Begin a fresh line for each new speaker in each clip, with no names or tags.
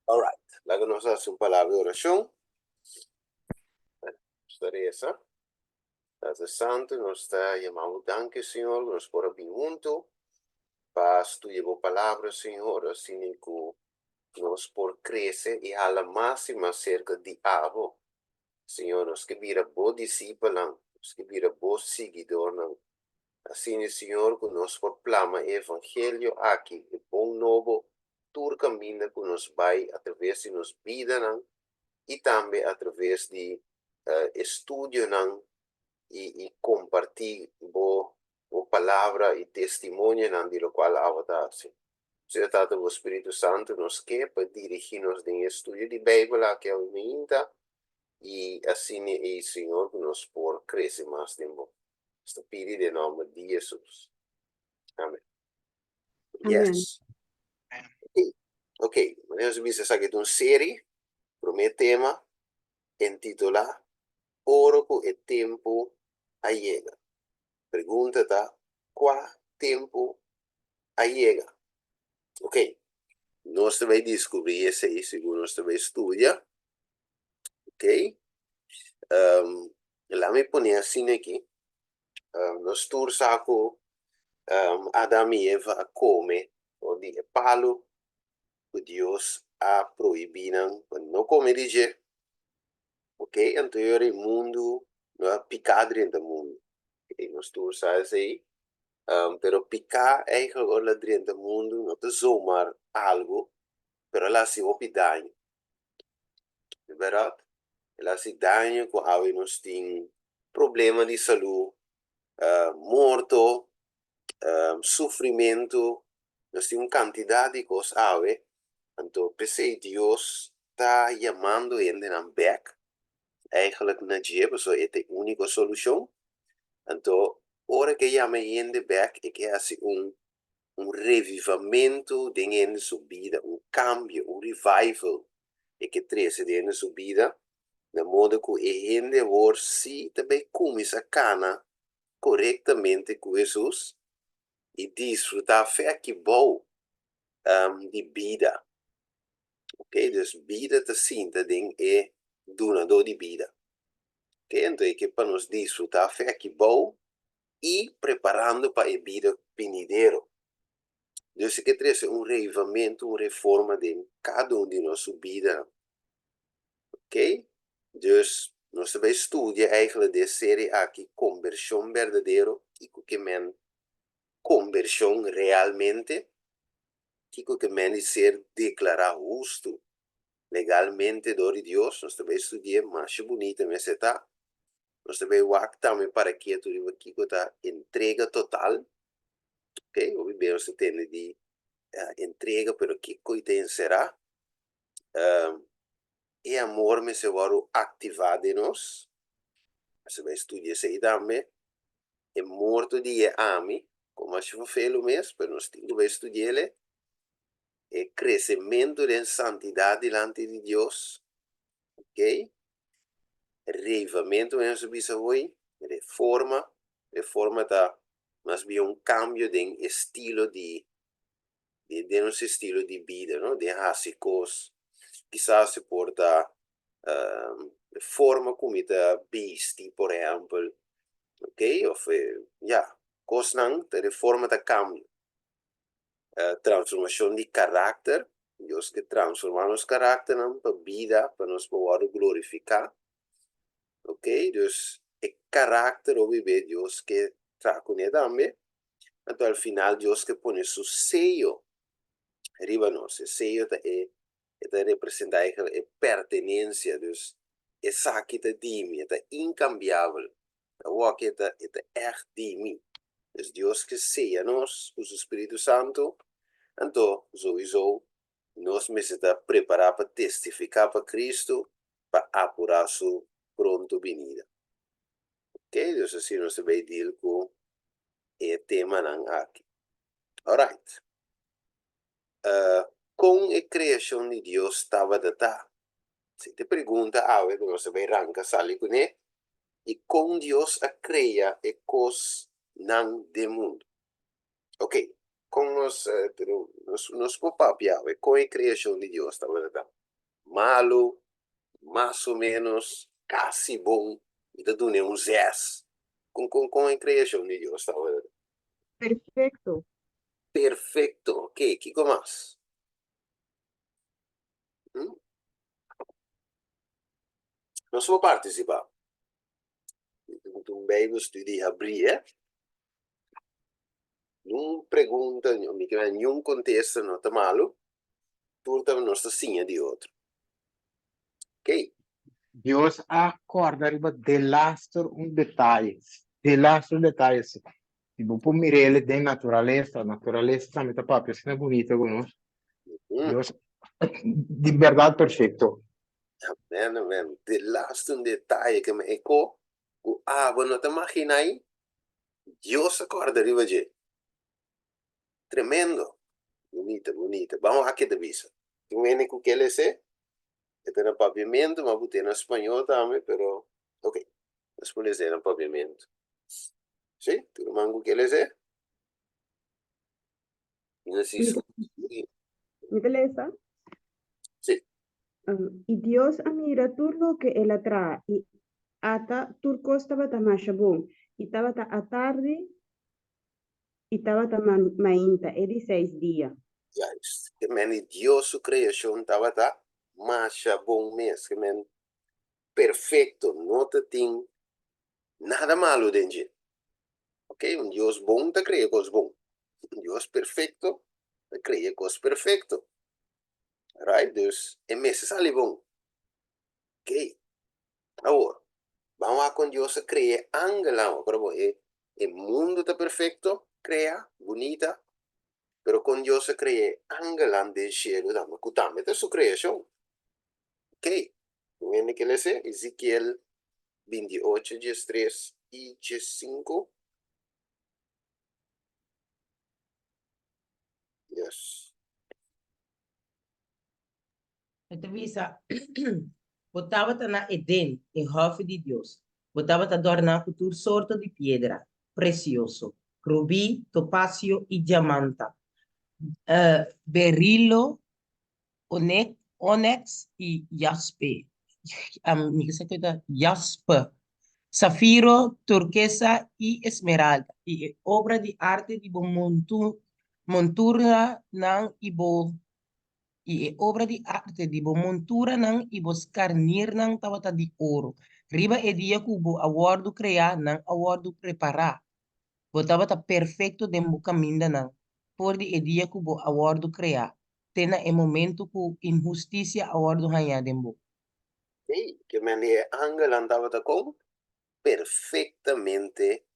All right. Laga nós hacer uma palavra de oração. Teresa. Padre Santo, nós está chamando danke, Senhor, nós por abrir junto. Para tu a palavra, Senhor, assim que nós por crescer e a mais e mais cerca de Avo. Senhor, nós que vira boa discípula, nós que vira boa seguidor, não. Assim, Senhor, que nós por plama evangelho aqui, e bom novo, tur caminho que nos vai através de nos vida, não. E também através de estudo, não. E compartir boa palavra e testemunho, não, de lo qual avatar-se. Se trata do Espírito Santo, nos quer para dirigir-nos em estudo de Bíblia, que é o minta, e assim é o Senhor que nos por crescer mais tempo. Estou pedindo em nome de Jesus. Amém.
Amen.
Yes. Ok, nós vamos aqui uma série, para o meu tema, intitulado Oro que o tempo chega. Pergunta está, qual tempo chega? Ok, nós também descobrir isso aí, segundo nós também estudia. Ok? Lá me põe assim aqui. Nós todos saco Adam e Eva a comer o de palo que Deus a proibido não comer de je. Ok? Então o mundo não é picar dentro do mundo. Ok? Nós todos sabemos aí. Pero picar é que lá dentro do mundo não te somar algo, pero lá se opi daño. Verdade? Lá se daño com a nós tem problema de saúde, morto, sofrimento, nós temos uma quantidade de coisas, então, pensei, Deus está chamando ele na back, eigenlijk na jeep, so é a única solução, então, hora que chama ele back, é que é assim revivamento de sua vida, cambio, revival, é que traz de sua vida, de modo que ele vai se também começa a cana corretamente com Jesus, e desfrutar fé que bom de vida. Ok? Dus vida te sinta é donador de vida. Ok? Então, é que para nos desfrutar fé que bom e preparando para a vida venideiro. Dus que traz reavivamento, uma reforma de cada de nossa vida. Ok? Dus nós também estudia eigenlijk de série aqui, conversão verdadeiro, e que men conversão realmente, que men ser declarado justo legalmente door Deus, nós também estudamos mais bonita, mas está, nós também também para que tu diga que está entrega total, ok? O bem você tem de entrega, pero que coisa será? E amor me se vai ativar em nós, você vai estudar isso aí também, é morto de ame, como a gente fez o mês, mas nós temos que estudar ele, é crescimento de santidade diante de Deus, ok? Reavivamento em subir hoje, reforma tá, mas bem cambio de estilo de nosso estilo de vida, não? De básicos, quizás se porta forma como está vesti, por exemplo, ok? Ou já, coisas de reforma da cambio, transformação de caráter, Deus que transforma nosso caráter para vida, para nos poder glorificar. Ok? Dus el carácter o vive Dios que trae con él también. Entonces al final Dios que pone su sello arriba nos, el sello representa a pertenencia, dus esa que te dimi, es incambiable, o que es echt dimi. Dus Dios que sella nos con su Espíritu Santo, entonces sowieso nos necesita preparar para testificar para Cristo, para apurar su pronto venida. Ok, dus assim nós vai deal com o tema nan aqui. Alright. Com a criação de Deus estava de tá. Se te pergunta, que nós vai arrancar sali com ele, e com Deus a cria e cos nan de mundo. Ok, com nos papiar, com a criação de Deus, tá verdade? Malo, mais ou menos, quase bom, e da dune um zes, com a criação de Deus, tá verdade?
Perfecto.
Perfeito, ok, que mais? Nós vamos participar. Também no estudo abrir, não pergunta, nenhum contexto, não está malo, tudo nós está sim de outro. Ok?
Dios acorda arriba dell'astro un detalles. Dell'astro detalles. Tipo, può mirare de naturaleza, naturaleza también está papi, es bonito, conosco. Dios, de verdad perfecto.
Amen. De laatste detail que me eco, bueno, te imaginas ahí, Dios acorda arriba de. Tremendo. Bonito. Vamos aqui de visa. Tu veni com que ele se, é no pavimento, mas botei no espanhol também, pero, ok. Nós podemos dizer no pavimento. Sim? Tu mango que ele se? Necesito.
Interesa.
Sim.
Y Dios admira todo lo que él atrae. Y ata turco estaba tamashabun. Y estaba a tarde. Y estaba mainta. Ele 6 días.
Juist. Que men Dios su creación estava tá, macha bom mês, que men perfeito, não te tem nada malo dentro. Ok? Um Deus bom te cria coisas bom. Um Deus perfeito te cria coisas perfeito. Right? Dus, é mês ali bom. Ok? Agora, vamos a com Deus cria angelão, pero o mundo está perfeito, cria, bonita, pero com Deus cria angelão do cielo, dama, cutame de sua criação. Ok? Viene que le sé, Ezequiel 28, 3 y 5. Yes.
Então, visa, botava-te na Eden, em hofe de Deus. Botava-te adornar com toda sorte de pedra, precioso, rubi, topázio e diamanta, berilo, ônix e jaspe. Jaspe, safiro, turquesa e esmeralda. E obra de arte de montura não ibo e é obra de arte de montura não e carnir não tawata de ouro. Riba e dia cubo awardo criar não awardo preparar. Botava ta perfeito dembo caminda não. Por de e dia cubo awardo criar. Tena e momento cu injusticia awardo hanya dembo.
Okay. Que me le ángel andaba de como perfectamente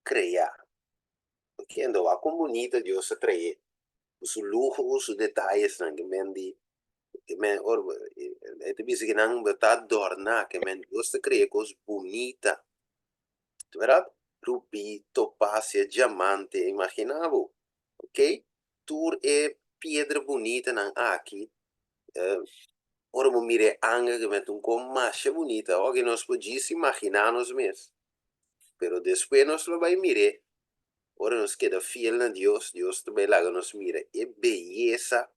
crear. Porque andava com bonita Deus se traía. Su lujo, su detalles, que men di, que men, te dice que não está adornar, que men Deus te cria coisas bonita. ¿Verdad? Rubí, topázia, diamante, imaginavo. Ok? Tur é pedra bonita não aqui. Ora, mo mire anga que met um com macha bonita. O que nós podíamos imaginar nos mesmos. Pero depois nós lo vai mire. Ora, nos queda fiel na Deus. Deus também lá nos mira. E beleza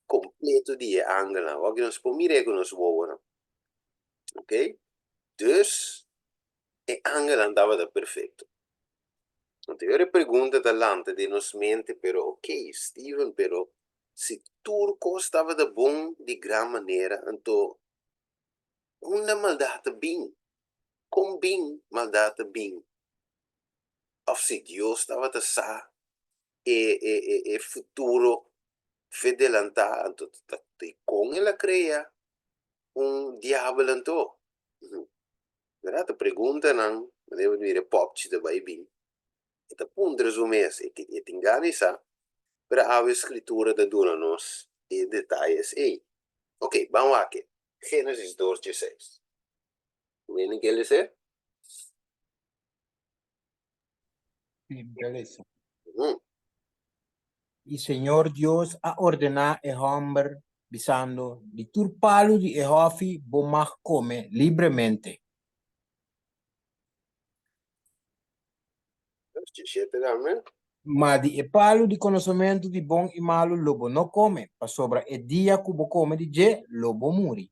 completo de anga lá. O que nós podemos mire com nos voa. Ok? Dus, e anga andava da perfeito. Anteriore pergunta dall'ante di nos mente, però, ok, Steven, però, se turco stava da bom di gran maniera, então, una maldata bem, com bem maldata bem. Of se Deus stava da sa, e futuro fedelanta, então, com ela crea um diabo então. Verdade, a pergunta não, devo dire, popci da vai bem. E da punto resumesse, e ti ingani sa, para a escritura da Dura-nos e detalhes. Ei, ok, vamos aqui. Gênesis 2:16. Viene que ele dice?
Beleza.
Y Señor Dios ha ordenado al hombre diciendo, de tu palo de Ehofi vos come libremente.
17 também.
Ma di e palo di conoscimento di bom e malo lobo no come, pa sobra e dia cubo come di je, lobo muri.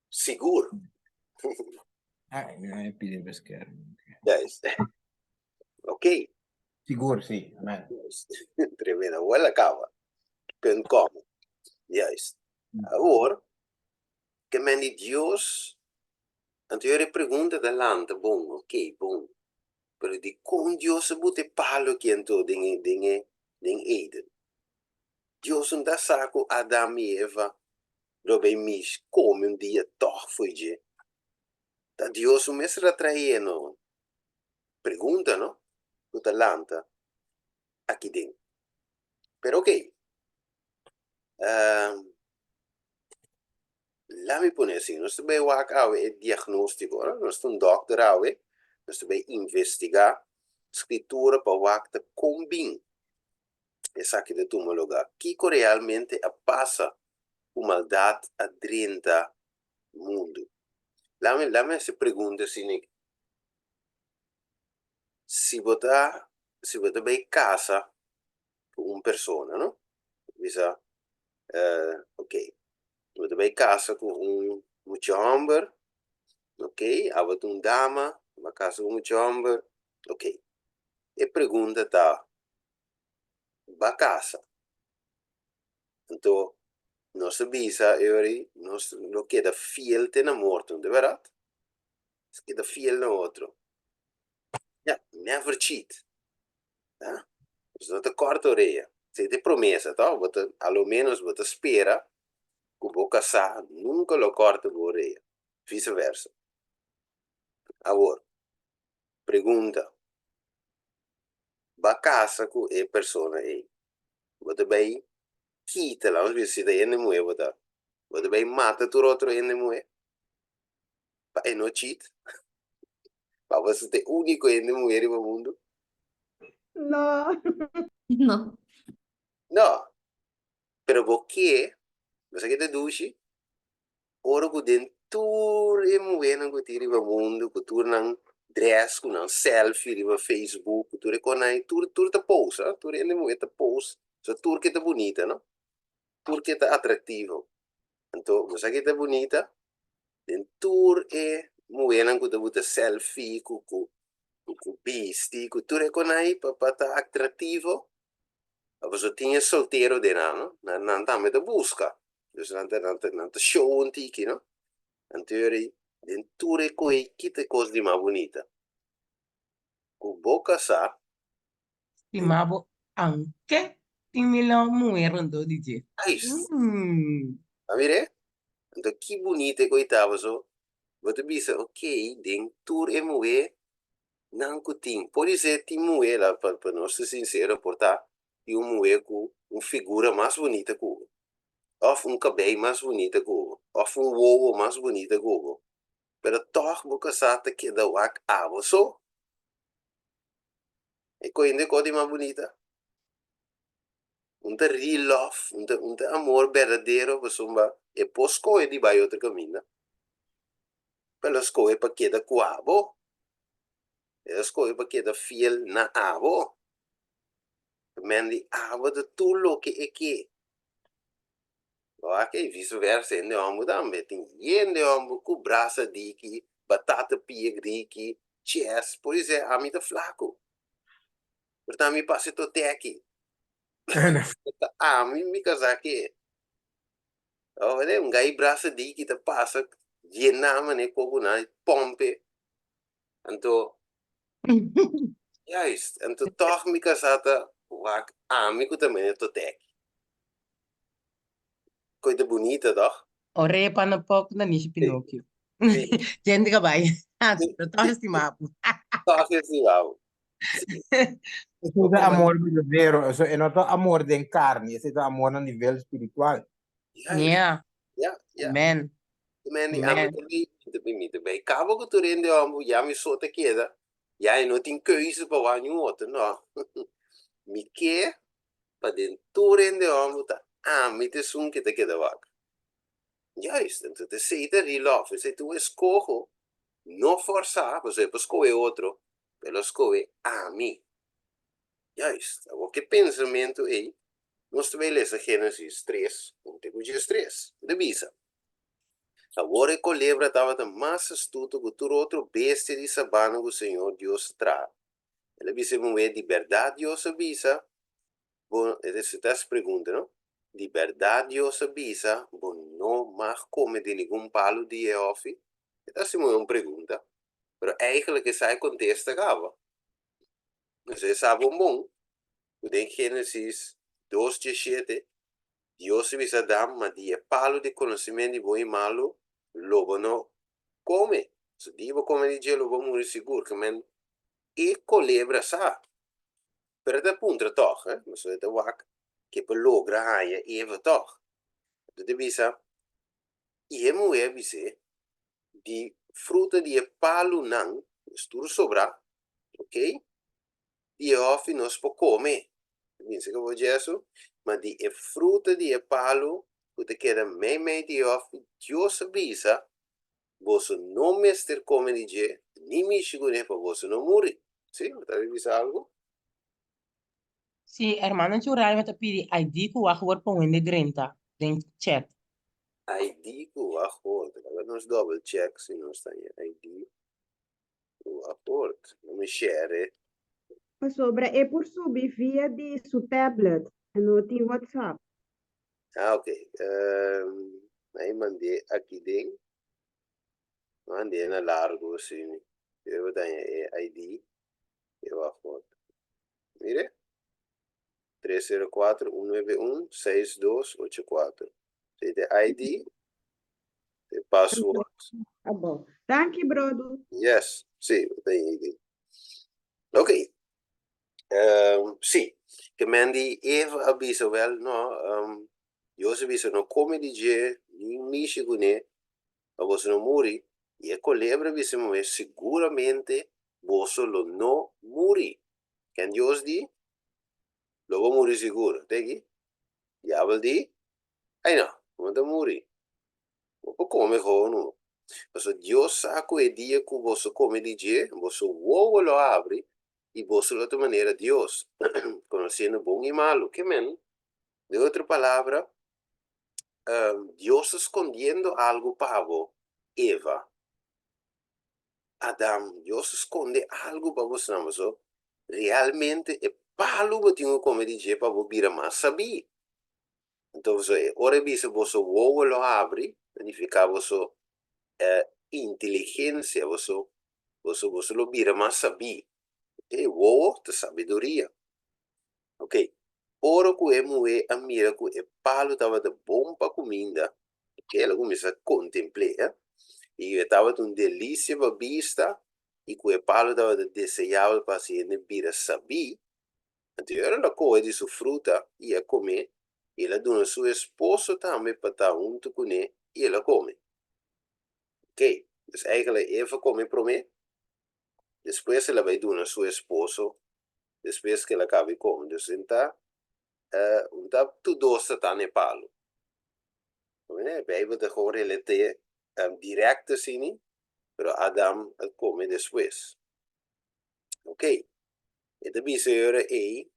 Seguro.
Non è più di schermo.
Juist. Oké.
Sicuro, sì. Amen.
Juist. Tremenda. Huele acaba. .com. Juist. Agora, que men di Dios, anteriore pregunta delante, bom, ok, bom. Pero di con Dios bute palo que entrou den Eden. Dios não dá saco Adam e Eva, Robin mis come dia toch foi je. Da Dios o mesra traiendo. Pergunta, no? Tuta lanta. Aqui dentro. Pero ok. Laat me poner assim, nós também wak awe é diagnóstico, nós um doctor awe, nós também investigar escritura para wak te combin. Essa aqui de tuma lugar. Que realmente a passa a maldade a dentro do mundo. Lá me se pergunta assim, se você vai casa com uma pessoa, não? Bisa, ok. Você vai casa com muito homem, ok? Avete un dama, uma casa com muito homem, ok. E pergunta tá, va casa. Então, nossa bisa, nós não queda fiel te na morto, de verdade? Se queda fiel no outro. Yeah, never cheat. Tá? Você não te corta a orelha. Se te promessa, tá? Você, ao menos você espera que vou casar, nunca lo corta a orelha. Vice-versa. Agora, pergunta. Va casa com a pessoa aí. Você vai quita-la, às vezes se daí não é, você vai mata tu outro ainda não é. É no cheat. Para você ter único ainda mulher no mundo.
No.
No.
Não. Pero porque você que te duche, ora que dentro é mulher não que tira no mundo, que tu não dress, que não selfie no Facebook, que tu reconhece, tu te posta, tu ainda mulher te posta, so tu que tá bonita, não? Tu que tá atrativo. Então, você que tá bonita, dentro é mulher não que te selfie, que bisti, que tu reconhece para estar atrativo. Você tinha solteiro de não, não tá me busca. Dus não te show um tiki, não? Anterior, dentro é coi que te coisa de mais bonita. Com boca sa,
Estimavo, anche ti mi lo muero di je.
ai, a ver? Então que bonita é coitava so. Você pensa, ok, dentro é mulher, não que tem. Pode ser tem mulher lá para nós ser sincero, portar e uma mulher com uma figura mais bonita que o ou cabelo mais bonito que o ou ovo mais bonito que o pero toch boca sa te queda wak abo so. E quindi coisa mais bonita. Real love, amor verdadeiro, pessoa, e poi scoe di vai outra caminho. Pelo scoe para queda com abo. E scoe para queda fiel na abo. Men di abo de tudo que é que. Ok, vice-versa, ende amo também. Tem ende amo com braça diki, batata pia diki, chess, por isso é a mim flaco. Portanto, me passe to aqui. Me casar aqui. Oh, vede, un gai braça diki te passa, genama ne poco na pompe. Anto, juist, anto toch me casata, wak amico também to tek. Coisa bonita, toch?
Ore pa na po na ni si Pinocchio.
Sì.
Gente ka bai.
Sì.
Pero to estimavo.
Toch assim, wow.
Eso es amor verdadero, eso no es amor de carne, ese es amor a nivel espiritual.
Yeah.
Ja, ja.
Amen.
Men die
Amen.
aan me te bij. Kabo que tu rende ambu, ja me so te queda. Ja, não tem keuze para waar nu outro, não. Me quer para dentro tu rende ambu tá. Me te sun que te queda wak. Juist, então te sei te real se tu escojo, não forçar, você escolhe outro, pero escolhe a mim. Juist, o que pensamento é? Nós também lemos Gênesis 3, 3, de bisa. Agora que o lebra estava mais astuto que todo outro besta de sabana que o Senhor Deus traz. Ele disse, é de verdade Deus avisa. Bom, essa é a pergunta, não? De verdade Deus avisa, bom, não mais come de nenhum palo de Jeová. Essa é uma pergunta. Mas eigenlijk sai contesta gava. Você sabe bom, em Gênesis 2:17, Deus avisa Adam, mas de palo de conhecimento de bom e malo, lobo não come. Se divo come di gelo lobo morrer seguro, que men e colebra sa. Per da punta toch, ma so da wak, che per logra haia eva toch. De bisa, e moe bise, di fruta di palo nang, stur sobra, ok? Di offi non spo come. Quindi che vuoi gesso, ma di fruta di palo, che queda me di offi, Dios bisa, você não mestre come dizer, nem me segure para você não morrer. Sim, tá vendo algo?
Sí, hermano Churay, me te pidi ID ku wacht word pa wende grinta. Den chat.
ID com a porta, agora nós double check se não está em ID com a porta. Não me share.
Sobre, é por subir via de seu tablet, no tem WhatsApp.
Ah, ok. Aí mandei aqui dentro, mandei na largo assim. Eu dar ID e a foto. Mire. 304-191-6284. Tem ID e password.
Tá bom. Thank you, brother.
Yes, sì, tem ID. Ok. Sì, che mandi Eva avviso wel, no, io se visto no come dice, in misci con ma você non muri, e con lebra vi siamo sicuramente você lo no muri. Can Dios di? Lo va muri sicuro, tegi? Diavol di? Ai no, come da muri? Ma come con Mas Dios saco e dia que você come dizer, você uovo lo abre e você de outra maneira Deus, conhecendo bom e malo, que men? De outra palavra, Deus escondendo algo para Eva. Adam, Deus esconde algo para você, não, mas realmente é palo que tenho como dizer para você vir mais saber. Então, ora visa você uovo lo abre, significa você inteligência, você lo vira mais saber. E uovo de sabedoria. Ok. Ora que é moe a mira que é palo tava de bom para comida. Que ela começa a contemplar. E estava de uma delícia para vista. E que é palo tava de desejável para se vira saber. Então ela coe de sua fruta e a comer. E ela dona seu esposo também para estar junto com ele. E ela come. Ok. Então eigenlijk Eva come para mim. Depois ela vai donar seu esposo. Depois que ela acaba de comer. Então, tu dosta tá ne palo. Né? Bijbel de gewoon relateer direct assim, pero Adam come depois. Ok. E da bisogna e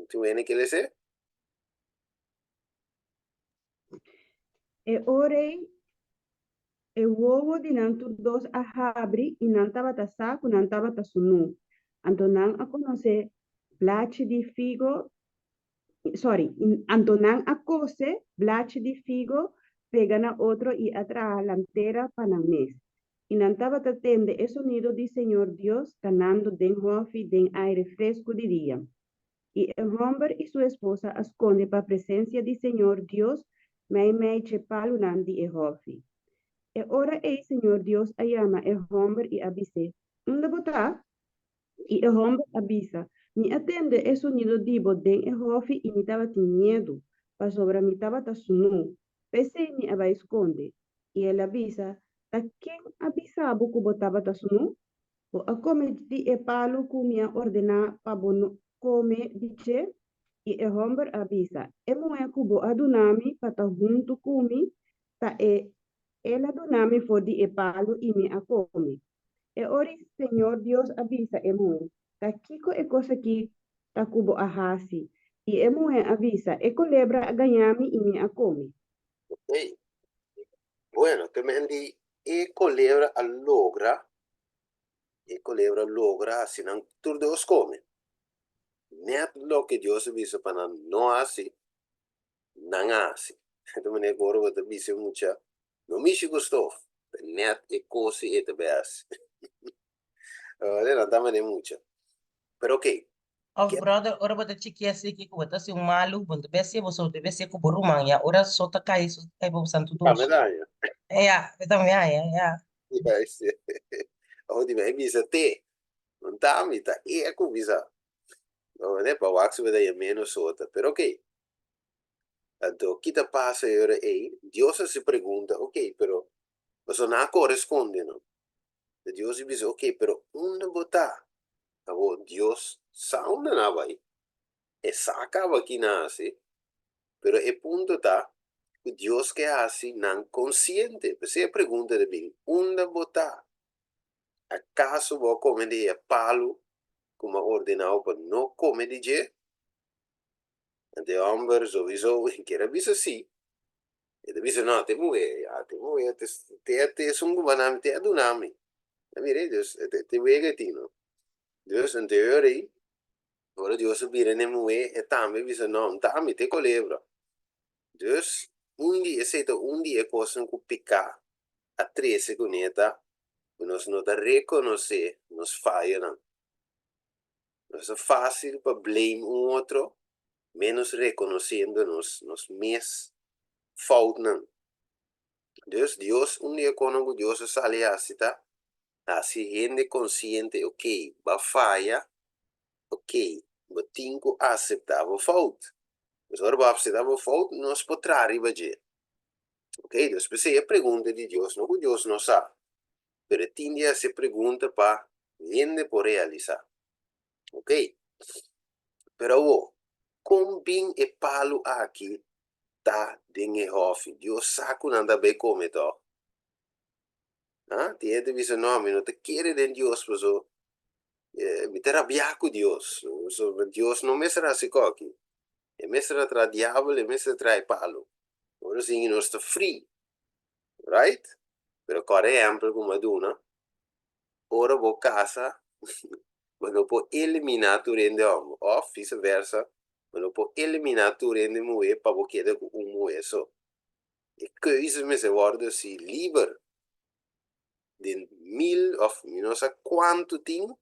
tu vedi che le sei?
E orei, e uovo di nantu dos a habri, e nantava ta saco, nantava ta sunu. Antonan a conocer blache di figo, sorry, Antonan a cose, blache di figo, pegana otro y atra lantera panamés. Y nantava ta tende el sonido di Señor Dios, canando den hofi den aire fresco di día. Y el hombre y su esposa esconde para presencia di Señor Dios, mei chepalunan di e hofi. E ora el Señor Dios llama el hombre y avise, ¿dónde botar? Y el hombre avisa, mi atende el sonido dibo den el hofi y mi taba tin miedo, pa sobra mi taba ta sunu, pese mi aba esconde. Y él avisa, ¿ta quién avisa buku botaba ta sunu? O a come di e palo kumia ordena pa bono come dice, y el hombre avisa, emo e kubo adunami pata junto kumi, ta el adunami for di e palo y mi a come. E ora il Signor Dios avvisa e noi, da Kiko e cosa che takubo ahasi. E emo avisa, e colebra ganhami e me a come.
Ok. Bueno, que mendi e colebra logra assim não tudo os come. Net lo que Dios avisa para não assim, não assim. Então, mané agora eu te avisa muita, não me gostou. Net e coisa e te beas. Não dá mané muita. Pero ok.
Of
Que
brother, ora bata chiki asi ki ko bata si um malu, bunto besi bo so de besi ko borumang ya, ora so ta kai so kai bo santo
a
dos.
medaglia?
Ya, beta me ya.
Yes. Oh, di me avisa te. Non dammi ta e ecco avisa. No, ne pa wax veda meno sota. Pero ok. Então, kita pasa e ora ei, Dios se pergunta, ok, pero mas não corresponde, não? Deus diz, ok, pero onde botar? Abo Dios sauna na vai. E sacava que nasce, pero e punto tá, que Deus que assim não consciente. Você a pergunta de mim, onde botar? Acaso vou comer de palo, como ordenado para não comer de je? De homem, sowieso, que era visto assim. E de visto, não, te moe, te sungu banami, te adunami. E mire, Deus, te wege tino. Deus, não te ore, ora Deus subire ne moe, e tame, visto, não, tame, te colebra. Dus, un dia cosa que picar a 13 cuneta, nós não reconhecer nos falha não. Nós é fácil para blame outro, menos reconhecendo nos mes fault não. Dus, Deus, dia quando Deus sale assim, tá? Assim, gente consciente, ok, ba falha, ok, ba tinko aceitável fault. Mas agora ba aceitável fault, nós podemos arribar a ok, dus você a pergunta de Deus, não que Deus não sabe. Pero tinha se pergunta para vende por realizar. Ok? Pero com bem e palo aqui, tá dengue hof. Deus saco nada bem como to. Ah, tinha de visto nome, não te quer de Deus, mas me terá biaco Deus. Deus não me será se coque. E me será tra diabo, e me será tra palo. Ora sim, nós está free. Right? Pero corre amplo como a duna. Ora vou casa. Ma non può eliminare tu rende homo, o viceversa, ma non può eliminare tu rende moe, pa bo chiede un moe so. E keuze me se worden si liever den of non sa quanto ting,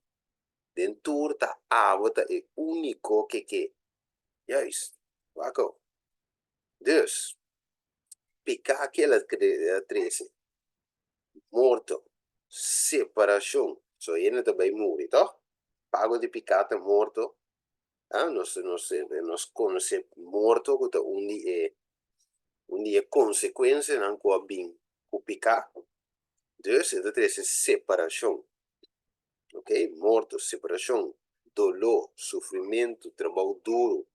den turta avota e unico che. Juist, wako. Dus, pica aquela 13, morto, separação, so ene também muri, toch? Pago de picata morto, nos conhece morto que é consequência não com a bem o picar. Dus dat is separação, ok? Morto, separação, dolor, sofrimento, trabalho duro,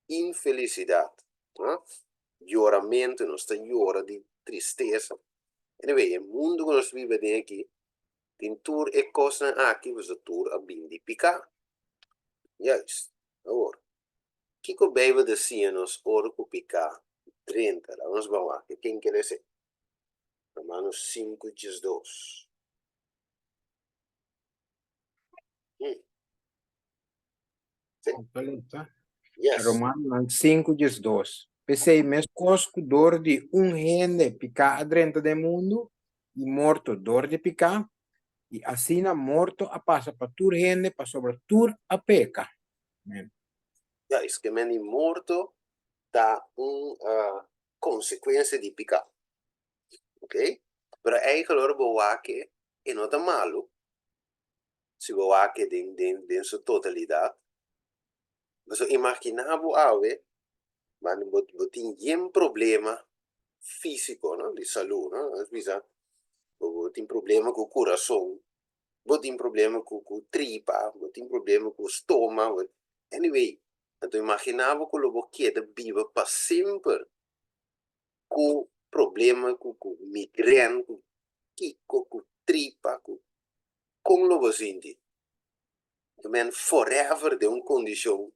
infelicidade, né? Choramento, nós está chora de tristeza. Anyway, o mundo que nós vivemos aqui, tem tur e coisa aqui, você tur a bem de picar. Juist, agora. Que o Bijbel decía nos oro picar 30, vamos a ver, que quem quer ser? Romanos 5, 2. Sim,
Completa.
yes.
Romanos 5:12. Pensei, mas cosco dor de gente picar dentro do mundo e morto dor de picar e assim morto a passa para tur gente para sobre tur a peca.
Ja, is que meni morto dá consequência de picar. Ok? Pero eigenlijk bewaken e não tá malo. Se bewaken de sua totalidade. Mas imaginava ave, mas não tem problema físico, não? De saúde, não? Às vezes, tem problema com o coração, tem problema com tripa, tem problema com o estômago. Anyway, então imaginava que eu queria viver para sempre com problema com migraine, com kiko, com tripa, com eu vou sentir. Também forever de uma condição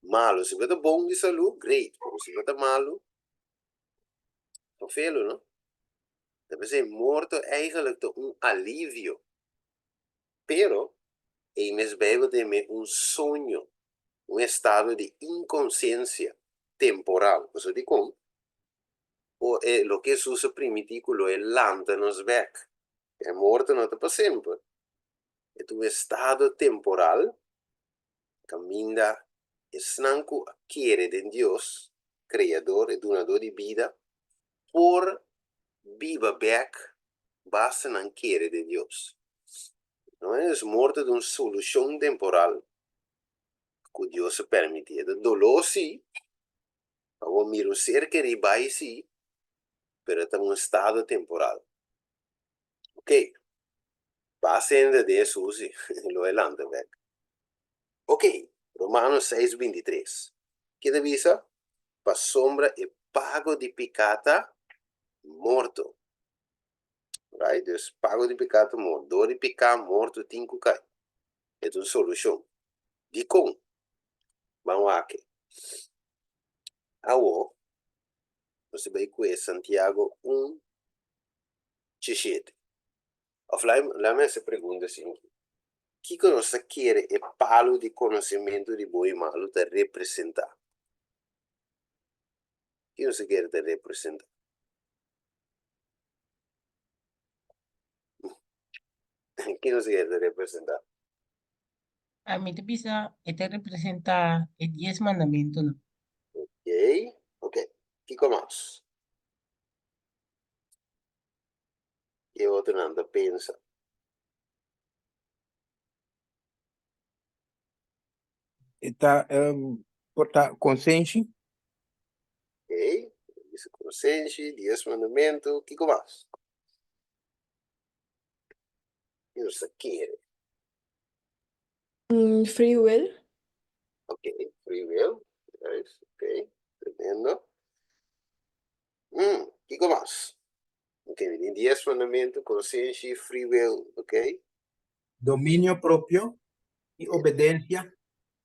Malo, se você bom de saúde, great. Se você malo, vervelho, não? Deve ser morto eigenlijk um alívio. Pero, em mes bebe tem um sonho, um estado de inconsciência temporal. Cosa di com? O è lo che succede primitivo, lo è lanta, non svec. È morto non per sempre. È un stato temporal, cammina e snanco quiere de Dios, creador e donador di vida, por viva back, basta non quiere de Dios. Non è morto di una soluzione temporal che Dios permite. Dolore sì, ma miro cerca di bai sì, però è un stato temporal. Ok, passando adesso sì, lo è l'anda back. Ok, Romanos 6:23. Che divisa? Pa sombra e pago di peccata morto. Right? Dus pago di peccato morto. Door di peccato morto tinku kai. É uma solução. Di com. Vamos aqui. Awo. Você vai com Santiago 1:17. Of lá me se pergunta assim. Que cosa quiere e palo di conoscimento di buon e malo da representare? Che cosa quiere da representare? Che cosa quiere da representare?
A mí te pisa, te representa el 10 mandamientos, ¿no?
Ok, ok. Chi conosce? Che outro nada pensa?
Está, porta consciência,
Ok, isso conoscenci, 10 mandamento, chi conosce? Che cosa quiere?
Free will.
Ok, free will. Nice, ok, tremendo. Chi conosce? Ok, in 10 mandamento, conoscenci, free will, ok?
domínio próprio e obediência.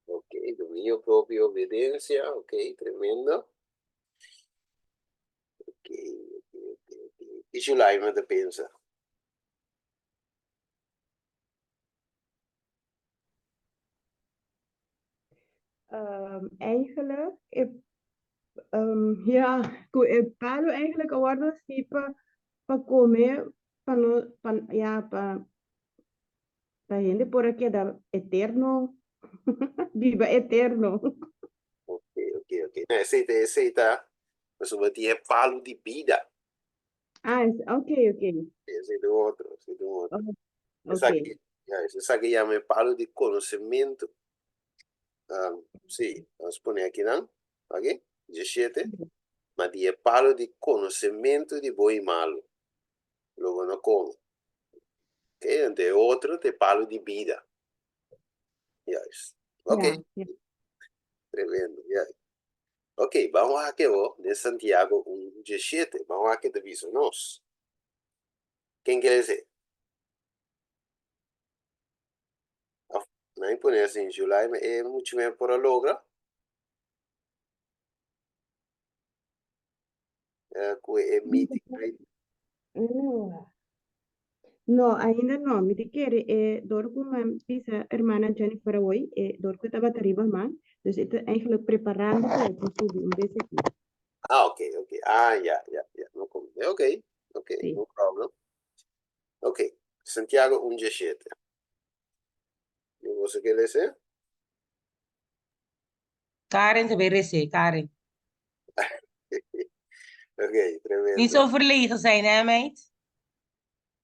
Ok, dominio proprio, obbedienza, ok, tremendo. Ok, ok, ok, ok. Che ci l'hai da pensa?
Eigenlijk, ja, palo eigenlijk award tipo para comer, ja, para gente por aqui da eterno, viva eterno.
Ok, ok, ok. Aceita, questo vuol dire palo di vida.
Ah, ok, ok.
Aceita outro, aceita outro.
Oh,
Sa
ok.
che, se sa che chiama palo di conoscimento. Sì, spone aqui não, ok? 17. Ma di palo di conoscimento di buon e malo. Lo non come. Ok, ante outro te palo di vida. Yes. Ok,
Ja, ja.
tremendo, yes. Ok, vamos a que vos de Santiago 1:17. Vamos a que te viso nos. Quem quer dizer? Não impõe assim, July, mas é muito mesmo por a logra. Que é meeting, right?
No, no, ainda não. Me te quer, door com pisa hermana Jennifer hoy, door que estava arriba man. Dus het eigenlijk preparando para o estudo, vez aqui.
Ah, ok, ok. Ah, ja. No, ok, ok,
Sim.
no problem. Ok, Santiago 1:17. E você quer dizer?
Karen te merece, Karen.
Ok,
Niet
tremendo.
zo verlegen zijn, hè, meid?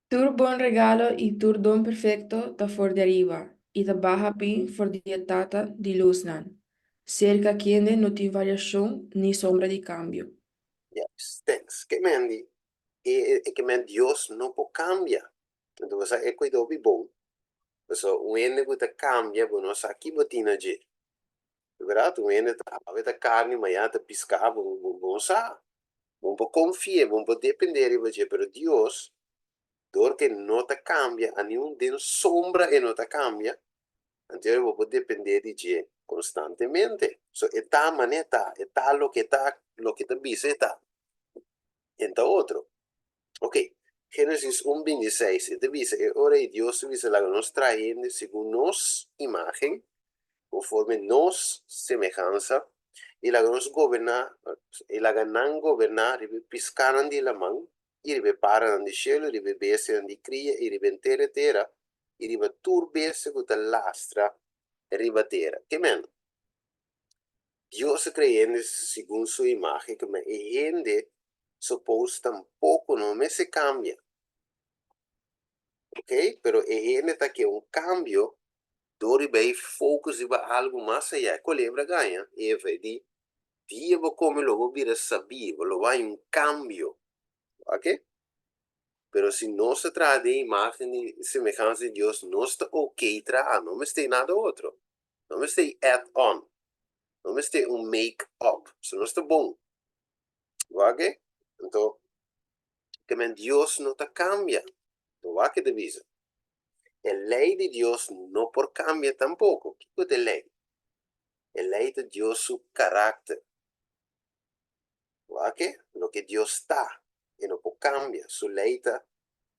Tur buon regalo e tur don perfecto da for de arriba, e da baja pin for dietata di lusnan. Cerca chiede non ti variazione ni sombra di cambio.
Yes, thanks. Que mendi, que men Dios no può cambiare. Entonces, è qui dopo bom. So, un ene che cambia, non sa chi botina ge. Verdade? Un ene avete carne, ma ja te piscava, non sa. Non può confiare, non può dipendere, però Dios, perché non ti cambia, a nessun den sombra e non ti cambia, anche non può dipendere di ge. constantemente. So, está maneta, está lo que te dice, está. Entra otro. Ok, Génesis 1:26, y te dice, y ahora Dios dice, la nos trae según nos imagen, conforme nos semejanza, y la nos goberna, y la ganan gobernar, y piscaran di la man, y ribe paran di cielo, y ribe bese di cria, y ribe intere terra, y ribe turbese con lastra, e ribe terra. Che men? Dios creyendo según su imagen, que me gente, suppose tampoco no me se cambia. Ok? Pero gente está que un cambio, dovrebbe focus in algo mais allá. Colebra ganha, e vedi, dia come lo vira sabivo, lo vai un cambio. Ok? Pero si no se trata de imagen y semejanza de Dios, no está ok traer, no me esté nada otro. No me esté add on. No me esté un make up. Eso no está bom. Ok? Então, que men Dios no te cambia. No va que te avisa. El ley de Dios no por cambia tampoco. ¿Qué es el ley? El ley de Dios su carácter. ¿Va que? Lo que Dios está. Y no por cambia. Su ley está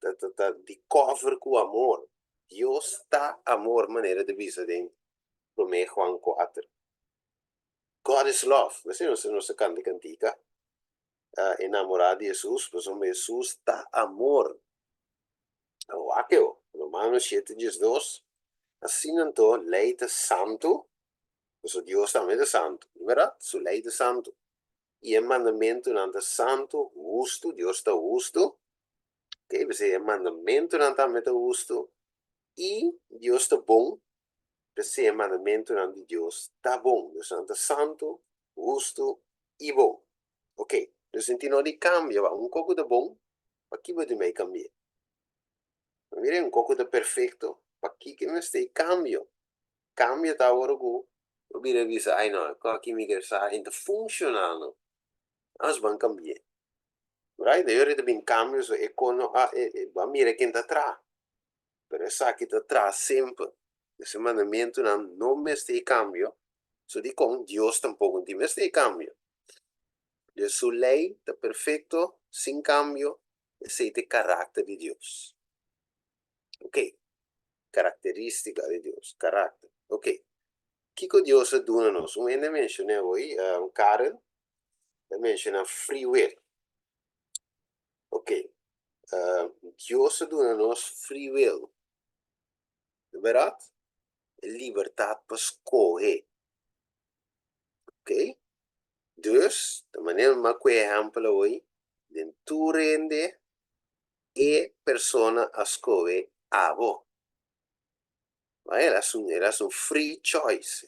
de cover con amor. Dios está amor, manera de visa de Romeo Juan 4. God is love. Você não se canta cantica. Enamorado de Jesus, pues Jesus está amor. ¿Va que? Romanos 7:12. Assim então, lei de santo, pues Dios também é santo, verdade? Su lei de santo. E o mandamento não é santo, justo, Deus está justo. Ok? Você o mandamento não está justo. E Deus está bom. Você o mandamento não de Deus está bom. Deus está santo, justo e bom. Ok? No sentido de cambio, va un poco de bom, para que você vai cambiar. Mire, un poco de perfeito, para que não esteja cambio. Cambio está agora com o vira visa, ai não, aqui me quer sair, então funcionando. Nós vamos cambiar. Right? De ore bem cambios e quando va mire quem está atrás. Pero essa que está atrás sempre. Esse mandamento não me está cambio. So di con Dios tampoco ti me está cambio. De su ley está perfecto, sin cambio, ese es el carácter de Dios. Ok. Característica de Dios, carácter. Ok. Kiko Dios adunanos. Un ende mencioné hoy, Karen, menciona free will. Ok. Dios adunanos free will. ¿Verdad? Libertad para escoger. Ok. Dus, de maniera más que ejemplo hoy, de tu rende e persona a escoger a vos. Era un free choice.